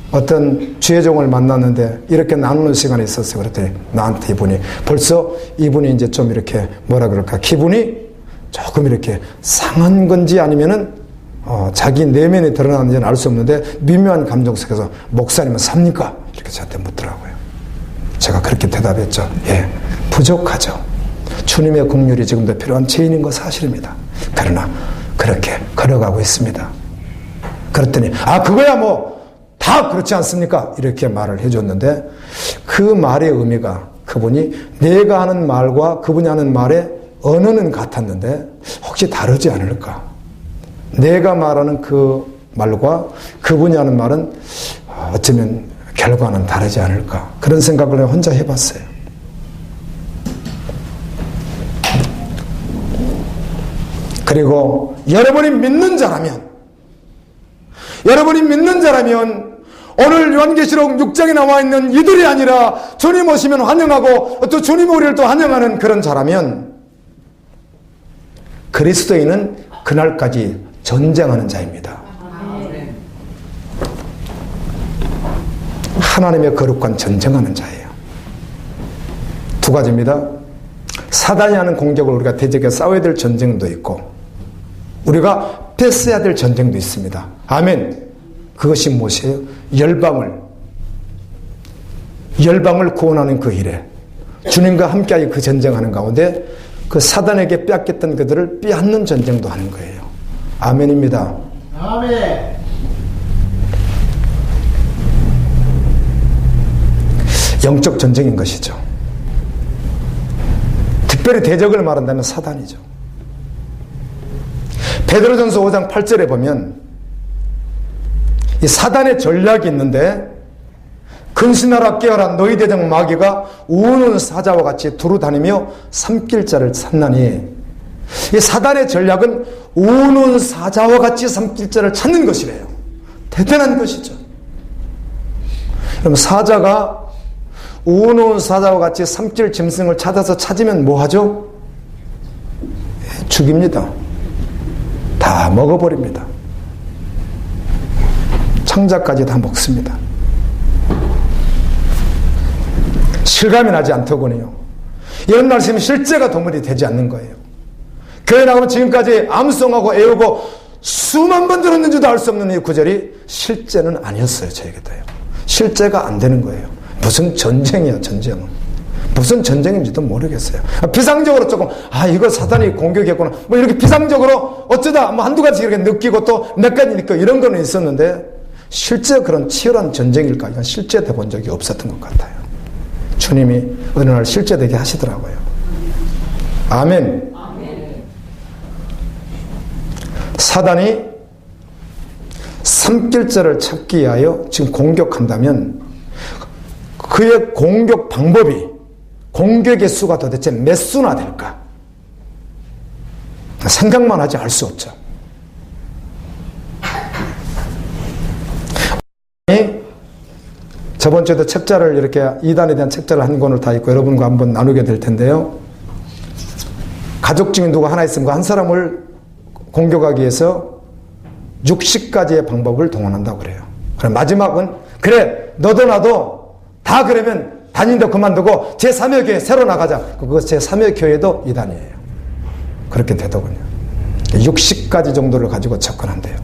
어떤 주의종을 만났는데 이렇게 나누는 시간이 있었어요. 그랬더니 나한테 벌써 이분이 이제 좀 이렇게 뭐라 그럴까, 기분이 조금 이렇게 상한 건지 아니면은 자기 내면에 드러나는지는 알 수 없는데 미묘한 감정 속에서 목사님은 삽니까? 이렇게 저한테 묻더라고요. 제가 그렇게 대답했죠. 예, 부족하죠. 주님의 긍휼이 지금도 필요한 죄인인 거 사실입니다. 그러나 그렇게 걸어가고 있습니다. 그랬더니 그거야 뭐 다 그렇지 않습니까? 이렇게 말을 해줬는데 그 말의 의미가 그분이 내가 하는 말과 그분이 하는 말의 언어는 같았는데 혹시 다르지 않을까? 내가 말하는 그 말과 그분이 하는 말은 어쩌면 결과는 다르지 않을까? 그런 생각을 혼자 해봤어요. 그리고 여러분이 믿는 자라면 오늘 요한계시록 6장에 나와 있는 이들이 아니라 주님 오시면 환영하고 또 주님 우리를 또 환영하는 그런 자라면 그리스도인은 그날까지 전쟁하는 자입니다. 하나님의 거룩한 전쟁하는 자예요. 두 가지입니다. 사단이 하는 공격을 우리가 대적해 싸워야 될 전쟁도 있고 우리가 패스해야 될 전쟁도 있습니다. 아멘. 그것이 무엇이에요? 열방을 구원하는 그 일에 주님과 함께하여 그 전쟁하는 가운데 그 사단에게 빼앗겼던 그들을 빼앗는 전쟁도 하는 거예요. 아멘입니다. 아멘. 영적 전쟁인 것이죠. 특별히 대적을 말한다면 사단이죠. 베드로전서 5장 8절에 보면 이 사단의 전략이 있는데 근신하라 깨어라 너희 대적 마귀가 우는 사자와 같이 두루 다니며 삼킬 자를 찾나니 이 사단의 전략은 우는 사자와 같이 삼킬 자를 찾는 것이래요. 대단한 것이죠. 그럼 사자가 우는 사자와 같이 삼킬 짐승을 찾으면 뭐하죠? 죽입니다. 다 먹어버립니다. 창자까지 다 먹습니다. 실감이 나지 않더군요. 이런 말씀이 실제가 도무지 되지 않는 거예요. 교회 나가면 지금까지 암송하고 애우고 수만 번 들었는지도 알 수 없는 이 구절이 실제는 아니었어요. 저에게도요. 실제가 안 되는 거예요. 무슨 전쟁이야, 전쟁은. 무슨 전쟁인지도 모르겠어요. 비상적으로 조금 이거 사단이 공격했구나 뭐 이렇게 비상적으로 어쩌다 뭐 한두 가지 이렇게 느끼고 또 몇 가지 느끼고 이런 거는 있었는데 실제 그런 치열한 전쟁일까? 이건 실제 돼본 적이 없었던 것 같아요. 주님이 어느 날 실제 되게 하시더라고요. 아멘. 사단이 삼킬 자를 찾기 위하여 지금 공격한다면 그의 공격 방법이 공격의 수가 도대체 몇 수나 될까? 생각만 하지 알 수 없죠. 저번 주에도 책자를 이렇게 이단에 대한 책자를 한 권을 다 읽고 여러분과 한번 나누게 될 텐데요. 가족 중에 누가 하나 있으면 한 사람을 공격하기 위해서 60가지의 방법을 동원한다고 그래요. 그럼 마지막은 그래 너도 나도 다 그러면 다닌다 그만두고 제3회 교회 새로 나가자. 그거 제3회 교회도 이단이에요. 그렇게 되더군요. 60가지 정도를 가지고 접근한대요.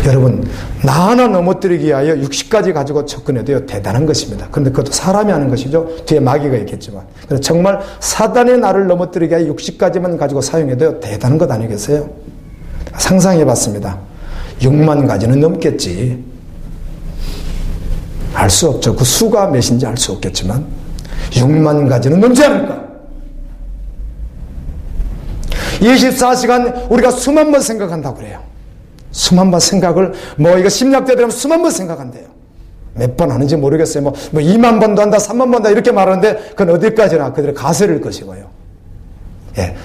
여러분 나 하나 넘어뜨리기 위하여 60가지 가지고 접근해도요 대단한 것입니다. 그런데 그것도 사람이 하는 것이죠. 뒤에 마귀가 있겠지만. 그래서 정말 사단의 나를 넘어뜨리기 위하여 60가지만 가지고 사용해도요 대단한 것 아니겠어요? 상상해 봤습니다. 6만 가지는 넘겠지. 알 수 없죠. 그 수가 몇인지 알 수 없겠지만 6만 가지는 넘지 않을까? 24시간 우리가 수만 번 생각한다고 그래요. 수만 번 생각을 이거 심리학대 되면 수만 번 생각한대요. 몇 번 하는지 모르겠어요. 2만 번도 한다 3만 번도 한다 이렇게 말하는데 그건 어디까지나 그들의 가설일 것이고요.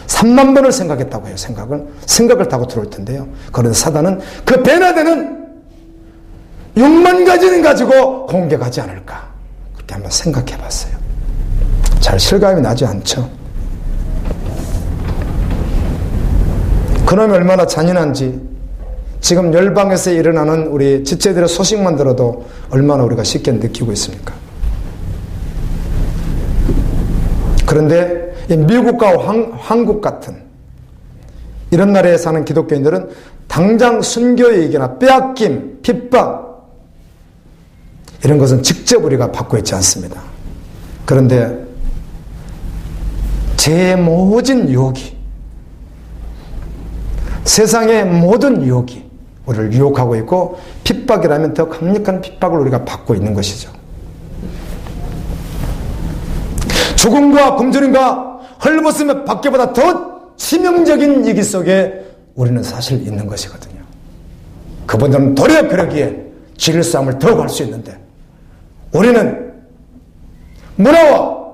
3만 번을 생각했다고 해요. 생각을 타고 들어올 텐데요. 그런데 사단은 그 배나되는 6만 가지는 가지고 공격하지 않을까? 그렇게 한번 생각해 봤어요. 잘 실감이 나지 않죠? 그놈이 얼마나 잔인한지 지금 열방에서 일어나는 우리 지체들의 소식만 들어도 얼마나 우리가 쉽게 느끼고 있습니까? 그런데 미국과 한국 같은 이런 나라에 사는 기독교인들은 당장 순교의익이나 빼앗김, 핍박 이런 것은 직접 우리가 받고 있지 않습니다. 그런데 제 모든 유혹이 세상의 모든 유혹이 우리를 유혹하고 있고 핍박이라면 더 강력한 핍박을 우리가 받고 있는 것이죠. 죽음과 굶주림과 헐벗음의 박해보다 더 치명적인 위기 속에 우리는 사실 있는 것이거든요. 그분들은 도리어 그러기에 질 싸움을 더욱 할 수 있는데 우리는 문화와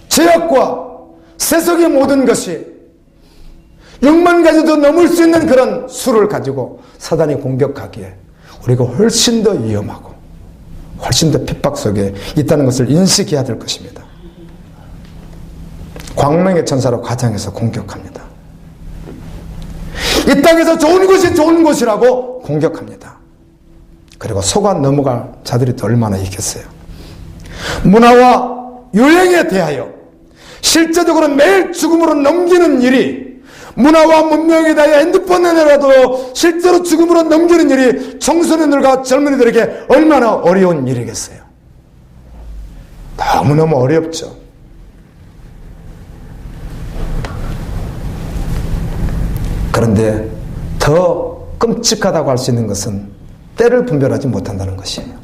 제약과 세속의 모든 것이 6만 가지도 넘을 수 있는 그런 수를 가지고 사단이 공격하기에 우리가 훨씬 더 위험하고 훨씬 더 핍박 속에 있다는 것을 인식해야 될 것입니다. 광명의 천사로 가장해서 공격합니다. 이 땅에서 좋은 것이 좋은 것이라고 공격합니다. 그리고 속아 넘어갈 자들이 또 얼마나 있겠어요. 문화와 유행에 대하여 실제적으로 매일 죽음으로 넘기는 일이, 문화와 문명에 대하여 핸드폰에라도 실제로 죽음으로 넘기는 일이 청소년들과 젊은이들에게 얼마나 어려운 일이겠어요. 너무너무 어렵죠. 그런데 더 끔찍하다고 할 수 있는 것은 때를 분별하지 못한다는 것이에요.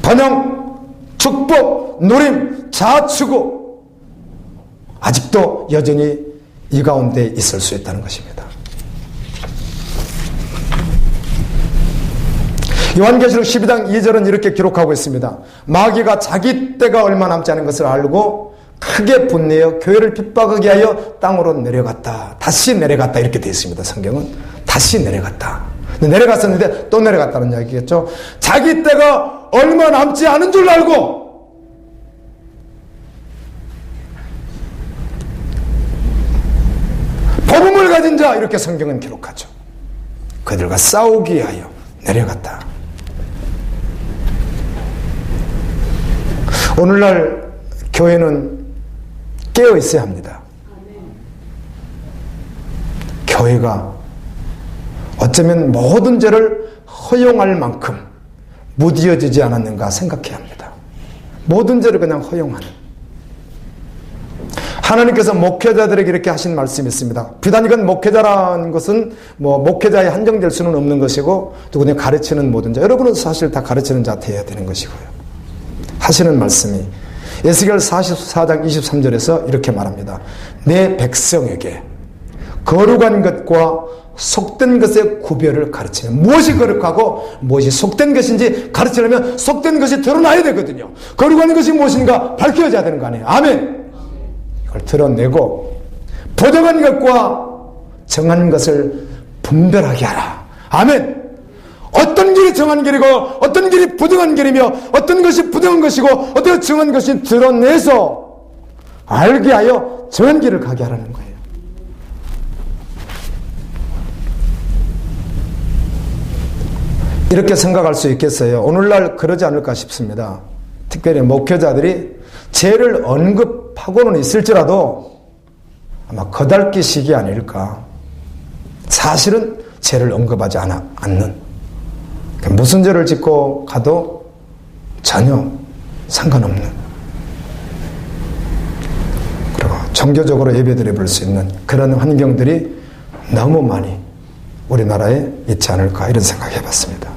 번영, 축복, 누림, 자추구 아직도 여전히 이 가운데 있을 수 있다는 것입니다. 요한계시록 12장 2절은 이렇게 기록하고 있습니다. 마귀가 자기 때가 얼마 남지 않은 것을 알고 크게 분내어 교회를 핍박하게 하여 땅으로 내려갔다. 다시 내려갔다. 이렇게 되어 있습니다. 성경은 다시 내려갔다. 내려갔었는데 또 내려갔다는 이야기겠죠. 자기 때가 얼마 남지 않은 줄 알고 복음을 가진 자, 이렇게 성경은 기록하죠. 그들과 싸우기 위하여 내려갔다. 오늘날 교회는 깨어 있어야 합니다. 교회가 어쩌면 모든 죄를 허용할 만큼 무디어지지 않았는가 생각해야 합니다. 모든 죄를 그냥 허용하는. 하나님께서 목회자들에게 이렇게 하신 말씀이 있습니다. 비단 이건 목회자라는 것은 목회자에 한정될 수는 없는 것이고 또 그냥 가르치는 모든 자, 여러분은 사실 다 가르치는 자 되어야 되는 것이고요. 하시는 말씀이 에스겔 44장 23절에서 이렇게 말합니다. 내 백성에게 거룩한 것과 속된 것의 구별을 가르치는, 무엇이 거룩하고 무엇이 속된 것인지 가르치려면 속된 것이 드러나야 되거든요. 거룩한 것이 무엇인가 밝혀져야 되는 거 아니에요. 아멘. 이걸 드러내고 부정한 것과 정한 것을 분별하게 하라. 아멘. 어떤 길이 정한 길이고 어떤 길이 부정한 길이며 어떤 것이 부정한 것이고 어떤 정한 것이 드러내서 알게 하여 정한 길을 가게 하라는 거예요. 이렇게 생각할 수 있겠어요. 오늘날 그러지 않을까 싶습니다. 특별히 목회자들이 죄를 언급하고는 있을지라도 아마 거달기식이 아닐까. 사실은 죄를 언급하지 않는, 무슨 죄를 짓고 가도 전혀 상관없는, 그리고 종교적으로 예배드려 볼 수 있는 그런 환경들이 너무 많이 우리나라에 있지 않을까, 이런 생각 해봤습니다.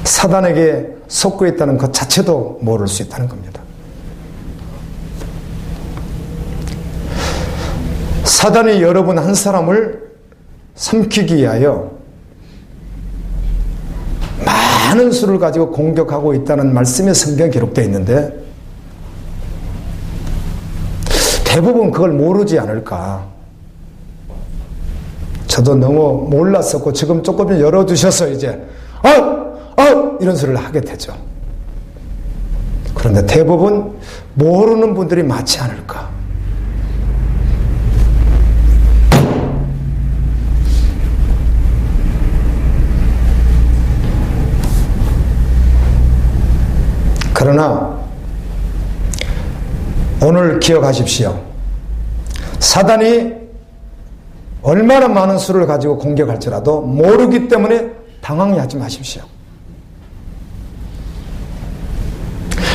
사단에게 속고 있다는 것 자체도 모를 수 있다는 겁니다. 사단이 여러분 한 사람을 삼키기 위하여 많은 수를 가지고 공격하고 있다는 말씀이 성경에 기록되어 있는데 대부분 그걸 모르지 않을까. 저도 너무 몰랐었고 지금 조금 열어주셔서 이제 이런 소리를 하게 되죠. 그런데 대부분 모르는 분들이 많지 않을까. 그러나 오늘 기억하십시오. 사단이 얼마나 많은 수를 가지고 공격할지라도 모르기 때문에 당황하지 마십시오.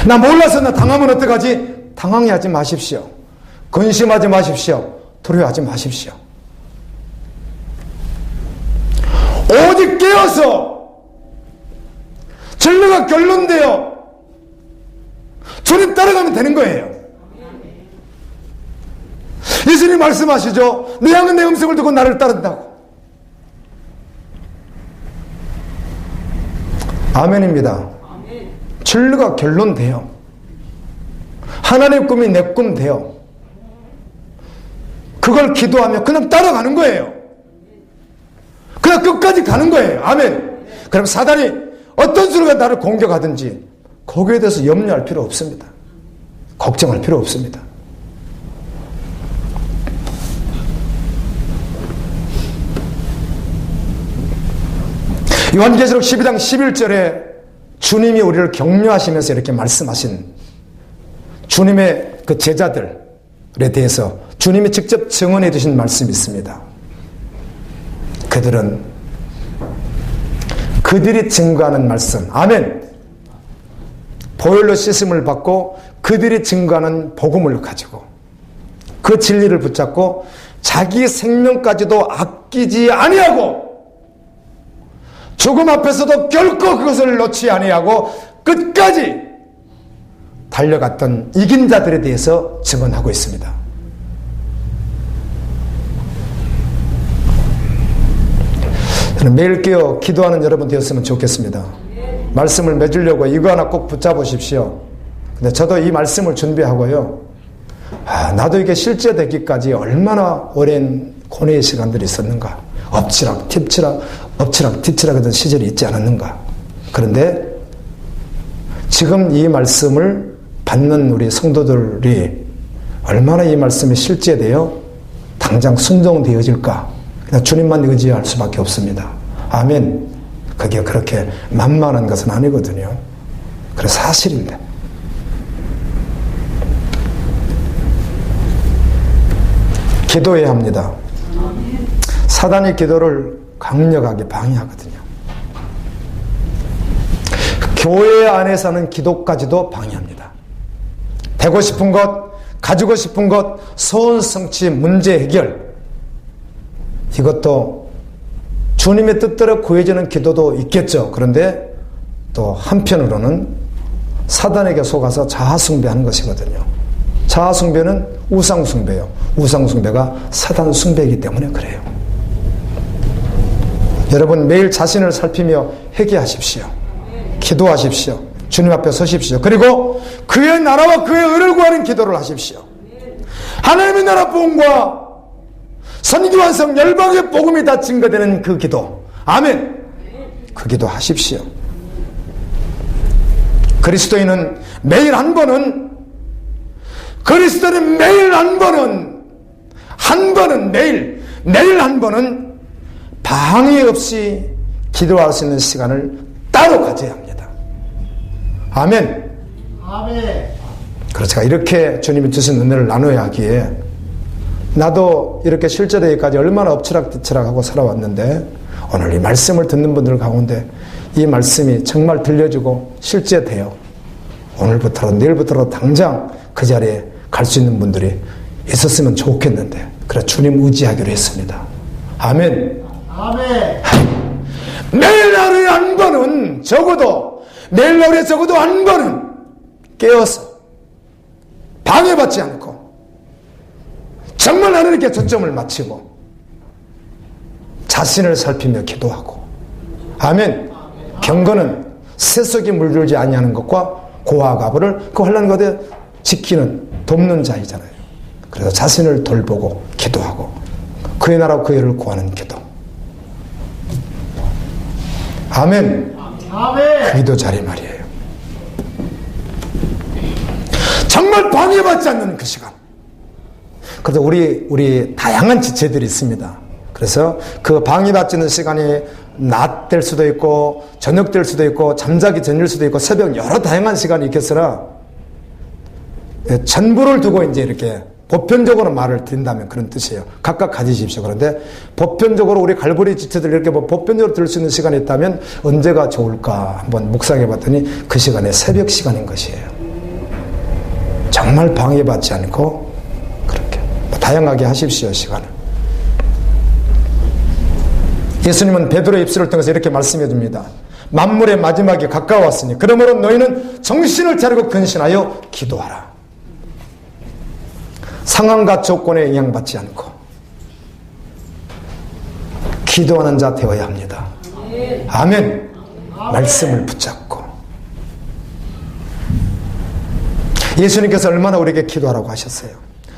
나 몰라서 나 당하면 어떡하지? 당황하지 마십시오. 근심하지 마십시오. 두려워하지 마십시오. 깨어서 진리가 결론되어 주님 따라가면 되는 거예요. 예수님 말씀하시죠. 내 양은 내 음성을 듣고 나를 따른다고. 아멘입니다. 진리가 결론돼요. 하나님의 꿈이 내 꿈 돼요. 그걸 기도하며 그냥 따라가는 거예요. 그냥 끝까지 가는 거예요. 아멘. 그럼 사단이 어떤 수로가 나를 공격하든지 거기에 대해서 염려할 필요 없습니다. 걱정할 필요 없습니다. 요한계시록 12장 11절에 주님이 우리를 격려하시면서 이렇게 말씀하신 주님의 그 제자들에 대해서 주님이 직접 증언해 주신 말씀이 있습니다. 그들이 증거하는 말씀, 아멘. 보혈로 씻음을 받고 그들이 증거하는 복음을 가지고 그 진리를 붙잡고 자기 생명까지도 아끼지 아니하고 죽음 앞에서도 결코 그것을 놓지 아니하고 끝까지 달려갔던 이긴 자들에 대해서 증언하고 있습니다. 저는 매일 깨어 기도하는 여러분 되었으면 좋겠습니다. 말씀을 맺으려고 이거 하나 꼭 붙잡으십시오. 근데 저도 이 말씀을 준비하고요. 나도 이게 실제되기까지 얼마나 오랜 고뇌의 시간들이 있었는가. 엎치락 뒤치락 하던 시절이 있지 않았는가. 그런데 지금 이 말씀을 받는 우리 성도들이 얼마나 이 말씀이 실제되어 당장 순종되어질까. 그냥 주님만 의지할 수밖에 없습니다. 아멘. 그게 그렇게 만만한 것은 아니거든요. 그래서 사실입니다. 기도해야 합니다. 사단이 기도를 강력하게 방해하거든요. 교회 안에서는 기도까지도 방해합니다. 되고 싶은 것, 가지고 싶은 것, 소원 성취, 문제 해결, 이것도 주님의 뜻대로 구해지는 기도도 있겠죠. 그런데 또 한편으로는 사단에게 속아서 자아숭배하는 것이거든요. 자아숭배는 우상숭배예요. 우상숭배가 사단 숭배이기 때문에 그래요. 여러분 매일 자신을 살피며 회개하십시오. 기도하십시오. 주님 앞에 서십시오. 그리고 그의 나라와 그의 의를 구하는 기도를 하십시오. 하나님의 나라 복음과 선교 완성 열방의 복음이 다 증거되는 그 기도, 아멘. 그 기도 하십시오. 그리스도인은 매일 한 번은 매일 한 번은 방해 없이 기도할 수 있는 시간을 따로 가져야 합니다. 아멘. 아멘. 그래서 제가 이렇게 주님이 주신 은혜를 나눠야 하기에 나도 이렇게 실제되기까지 얼마나 엎치락뒤치락하고 살아왔는데 오늘 이 말씀을 듣는 분들 가운데 이 말씀이 정말 들려지고 실제돼요. 오늘부터라도 내일부터라도 당장 그 자리에 갈 수 있는 분들이 있었으면 좋겠는데 그래 주님 의지하기로 했습니다. 아멘. 아멘. 매일 하루에 한 번은 매일 하루에 적어도 한 번은 깨어서 방해받지 않고 정말 하나님께 초점을 맞추고 자신을 살피며 기도하고 아멘. 경건은 세속에 물들지 아니하는 것과 고와 가부를 그 환난 것에 돕는 자이잖아요. 그래서 자신을 돌보고 기도하고 그의 나라 그의 의를 구하는 기도. 아멘. 아멘. 그 기도 자리 말이에요. 정말 방해받지 않는 그 시간. 그래서 우리 다양한 지체들이 있습니다. 그래서 그 방해받지 않는 시간이 낮 될 수도 있고 저녁 될 수도 있고 잠자기 전일 수도 있고 새벽 여러 다양한 시간이 있겠으나 전부를 두고 이제 이렇게 보편적으로 말을 드린다면 그런 뜻이에요. 각각 가지십시오. 그런데 보편적으로 우리 갈보리 지체들 이렇게 보편적으로 들을 수 있는 시간이 있다면 언제가 좋을까 한번 묵상해 봤더니 그 시간에 새벽 시간인 것이에요. 정말 방해받지 않고 그렇게 다양하게 하십시오. 시간을. 예수님은 베드로의 입술을 통해서 이렇게 말씀해 줍니다. 만물의 마지막이 가까웠으니 그러므로 너희는 정신을 차리고 근신하여 기도하라. 상황과 조건에 영향받지 않고 기도하는 자 되어야 합니다. 아멘. 말씀을 붙잡고 예수님께서 얼마나 우리에게 기도하라고 하셨어요.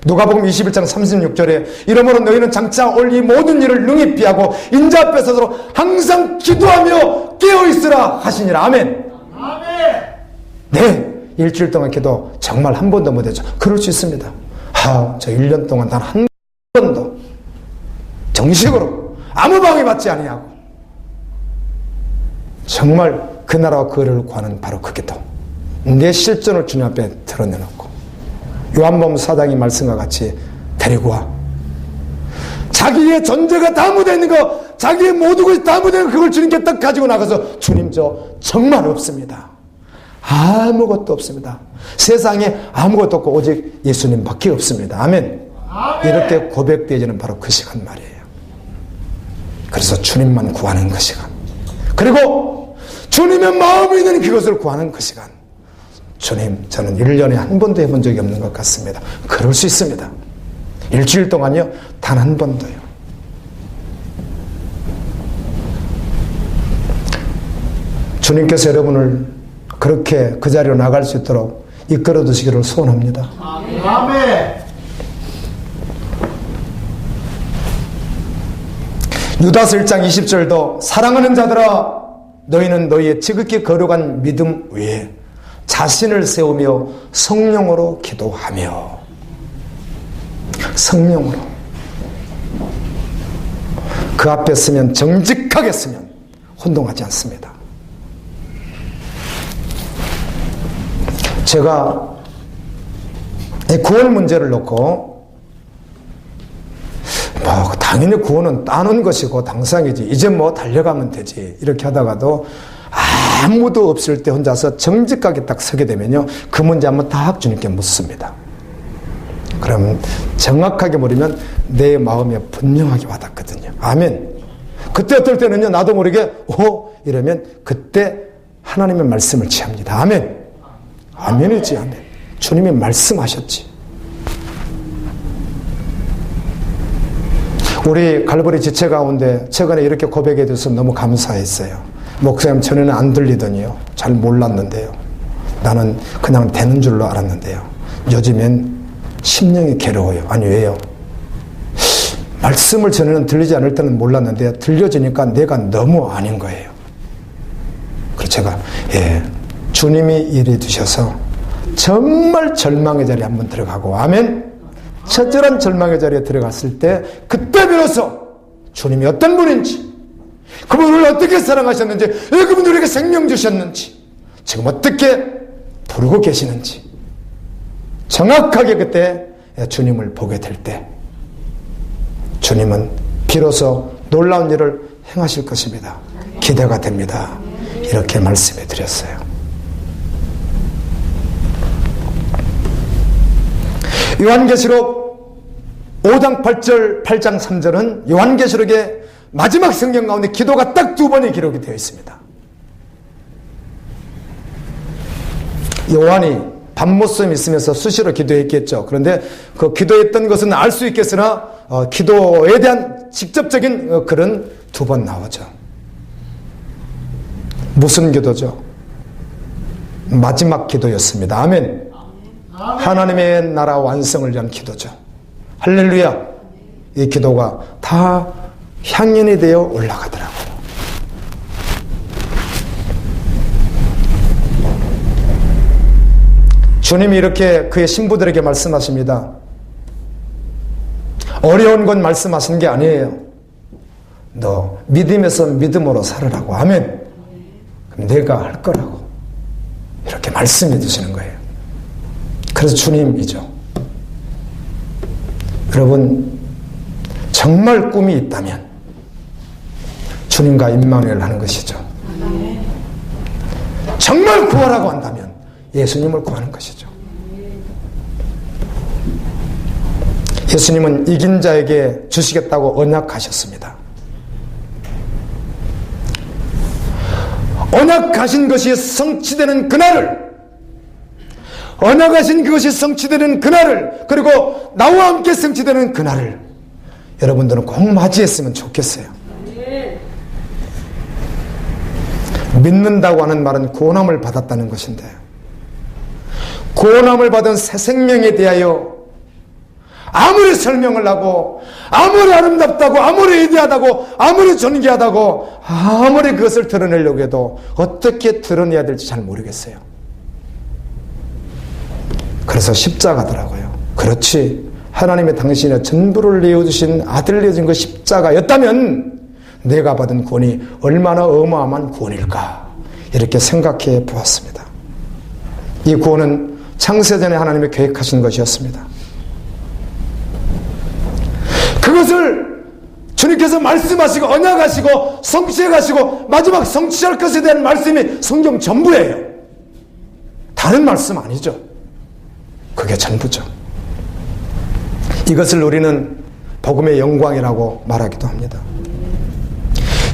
누가복음 21장 36절에 이러므로 너희는 장차 올 이 모든 일을 능히 피하고 인자 앞에 서서 항상 기도하며 깨어있으라 하시니라. 아멘. 네, 일주일 동안 기도 정말 한 번도 못했죠. 그럴 수 있습니다. 저 1년 동안 단 한 번도 정식으로 아무 방해받지 아니하고 정말 그 나라와 그 의를 구하는 바로 그 기도. 내 실존을 주님 앞에 드러내놓고 요한복음 4장의 말씀과 같이 데리고 와. 자기의 존재가 다 묻어있는 거, 자기의 모든 것이 다 묻어있는 거, 그걸 주님께 딱 가지고 나가서 주님 저 정말 없습니다. 아무것도 없습니다. 세상에 아무것도 없고 오직 예수님밖에 없습니다. 아멘. 이렇게 고백되어지는 바로 그 시간 말이에요. 그래서 주님만 구하는 그 시간, 그리고 주님의 마음에 있는 그것을 구하는 그 시간. 주님, 저는 1년에 한 번도 해본 적이 없는 것 같습니다. 그럴 수 있습니다. 일주일 동안요, 단 한 번도요. 주님께서 여러분을 그렇게 그 자리로 나갈 수 있도록 이끌어 두시기를 소원합니다. 아멘. 유다서 1장 20절도 사랑하는 자들아 너희는 너희의 지극히 거룩한 믿음 위에 자신을 세우며 성령으로 기도하며, 성령으로 그 앞에 서면 정직하게 서면 혼동하지 않습니다. 제가 구원 문제를 놓고 당연히 구원은 따는 것이고 당상이지, 이제 달려가면 되지, 이렇게 하다가도 아무도 없을 때 혼자서 정직하게 딱 서게 되면요, 그 문제 한번 딱 주님께 묻습니다. 그럼 정확하게 물으면 내 마음에 분명하게 와닿거든요. 아멘. 그때 어떨 때는요, 나도 모르게 이러면 그때 하나님의 말씀을 취합니다. 아멘. 아멘이지, 아멘. 주님이 말씀하셨지. 우리 갈보리 지체 가운데 최근에 이렇게 고백해 줘서 너무 감사했어요. 목사님, 전에는 안 들리더니요, 잘 몰랐는데요, 나는 그냥 되는 줄로 알았는데요, 요즘엔 심령이 괴로워요. 아니, 왜요? 말씀을 전에는 들리지 않을 때는 몰랐는데 들려지니까 내가 너무 아닌 거예요. 그래서 제가 주님이 이래 두셔서 정말 절망의 자리에 한번 들어가고, 아멘. 처절한 절망의 자리에 들어갔을 때 그때 비로소 주님이 어떤 분인지, 그분을 어떻게 사랑하셨는지, 왜 그분이 우리에게 생명 주셨는지, 지금 어떻게 부르고 계시는지 정확하게 그때 주님을 보게 될 때 주님은 비로소 놀라운 일을 행하실 것입니다. 기대가 됩니다. 이렇게 말씀해 드렸어요. 요한계시록 5장 8절, 8장 3절은 요한계시록의 마지막 성경 가운데 기도가 딱 2번이 기록이 되어 있습니다. 요한이 밤모습 있으면서 수시로 기도했겠죠. 그런데 그 기도했던 것은 알 수 있겠으나 기도에 대한 직접적인 글은 2번 나오죠. 무슨 기도죠? 마지막 기도였습니다. 아멘. 하나님의 나라 완성을 위한 기도죠. 할렐루야. 이 기도가 다 향연이 되어 올라가더라고요. 주님이 이렇게 그의 신부들에게 말씀하십니다. 어려운 건 말씀하신 게 아니에요. 너 믿음에서 믿음으로 살으라고. 아멘. 그럼 내가 할 거라고 이렇게 말씀해 주시는 거예요. 그래서 주님이죠. 여러분, 정말 꿈이 있다면 주님과 임마누엘 하는 것이죠. 정말 구하라고 한다면 예수님을 구하는 것이죠. 예수님은 이긴 자에게 주시겠다고 언약하셨습니다. 언약하신 것이 성취되는 그날을 그리고 나와 함께 성취되는 그날을 여러분들은 꼭 맞이했으면 좋겠어요. 믿는다고 하는 말은 구원함을 받았다는 것인데, 구원함을 받은 새 생명에 대하여 아무리 설명을 하고 아무리 아름답다고 아무리 위대하다고 아무리 존귀하다고 아무리 그것을 드러내려고 해도 어떻게 드러내야 될지 잘 모르겠어요. 그래서 십자가더라고요. 그렇지, 하나님의 당신의 전부를 내어주신 아들을 내어준 그 십자가였다면 내가 받은 구원이 얼마나 어마어마한 구원일까, 이렇게 생각해 보았습니다. 이 구원은 창세전에 하나님이 계획하신 것이었습니다. 그것을 주님께서 말씀하시고 언약하시고 성취해 가시고 마지막 성취할 것에 대한 말씀이 성경 전부예요. 다른 말씀 아니죠. 그게 전부죠. 이것을 우리는 복음의 영광이라고 말하기도 합니다.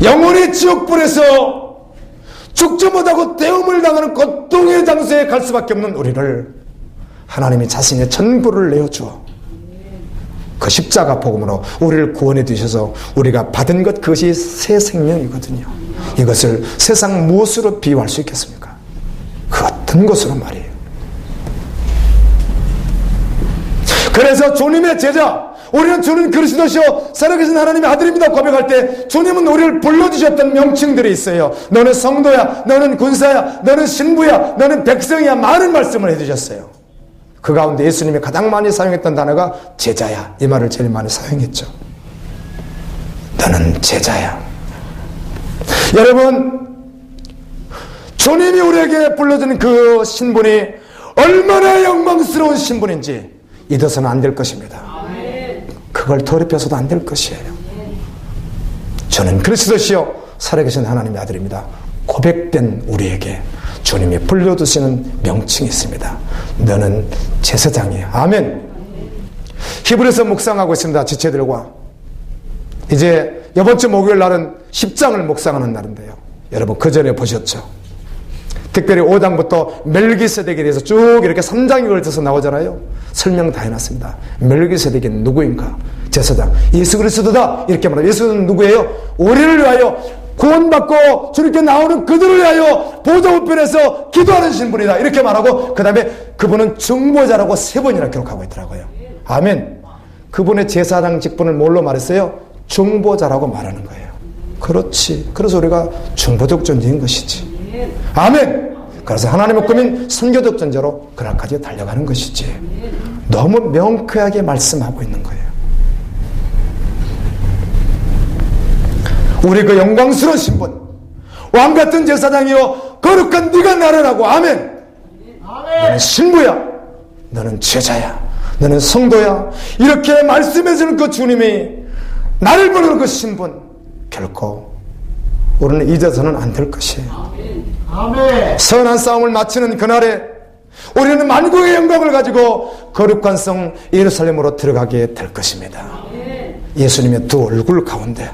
영원히 지옥불에서 죽지 못하고 대음을 당하는 고통의 장소에 갈 수밖에 없는 우리를 하나님이 자신의 전부를 내어주어 그 십자가 복음으로 우리를 구원해 주셔서 우리가 받은 것, 그것이 새 생명이거든요. 이것을 세상 무엇으로 비유할 수 있겠습니까? 그 어떤 것으로 말이에요. 그래서 주님의 제자, 우리는 주는 그리스도시요 살아계신 하나님의 아들입니다 고백할 때 주님은 우리를 불러주셨던 명칭들이 있어요. 너는 성도야, 너는 군사야, 너는 신부야, 너는 백성이야, 많은 말씀을 해주셨어요. 그 가운데 예수님이 가장 많이 사용했던 단어가 제자야, 이 말을 제일 많이 사용했죠. 너는 제자야. 여러분, 주님이 우리에게 불러주는 그 신분이 얼마나 영광스러운 신분인지 잊어서는 안 될 것입니다. 그걸 더럽혀서도 안 될 것이에요. 저는 그리스도시요 살아계신 하나님의 아들입니다 고백된 우리에게 주님이 불러주시는 명칭이 있습니다. 너는 제사장이야. 아멘. 히브리서 묵상하고 있습니다. 지체들과. 이제 이번 주 목요일 날은 10장을 묵상하는 날인데요, 여러분 그 전에 보셨죠? 특별히 5장부터 멜기세덱에 대해서 쭉 이렇게 3장이 걸쳐서 나오잖아요. 설명 다 해놨습니다. 멜기세덱이 누구인가? 제사장 예수 그리스도다, 이렇게 말합니다. 예수는 누구예요? 우리를 위하여 구원받고 주님께 나오는 그들을 위하여 보좌 우편에서 기도하는 신분이다, 이렇게 말하고 그 다음에 그분은 중보자라고 3번이나 기록하고 있더라고요. 아멘. 그분의 제사장 직분을 뭘로 말했어요? 중보자라고 말하는 거예요. 그렇지. 그래서 우리가 중보적 존재인 것이지. 아멘. 그래서 하나님의 꿈인 선교적 존재로 그날까지 달려가는 것이지. 너무 명쾌하게 말씀하고 있는 거예요. 우리 그 영광스러운 신분, 왕같은 제사장이요 거룩한 네가 나를 하고. 아멘. 너는 신부야, 너는 제자야, 너는 성도야, 이렇게 말씀해주는 그 주님이 나를 부르는 그 신분, 결코 우리는 잊어서는 안 될 것이에요. 아멘. 선한 싸움을 마치는 그날에 우리는 만국의 영광을 가지고 거룩한 성 예루살렘으로 들어가게 될 것입니다. 예수님의 두 얼굴 가운데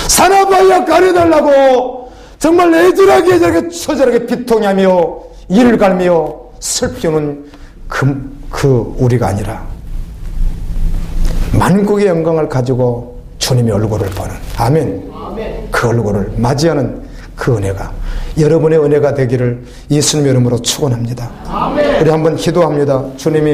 사나바야 가려달라고 정말 애절하게 처절하게 비통하며 이를 갈며 슬피우는 그 우리가 아니라 만국의 영광을 가지고 주님의 얼굴을 보는, 아멘, 그 얼굴을 맞이하는 그 은혜가 여러분의 은혜가 되기를 예수님의 이름으로 축원합니다. 우리 한번 기도합니다. 주님이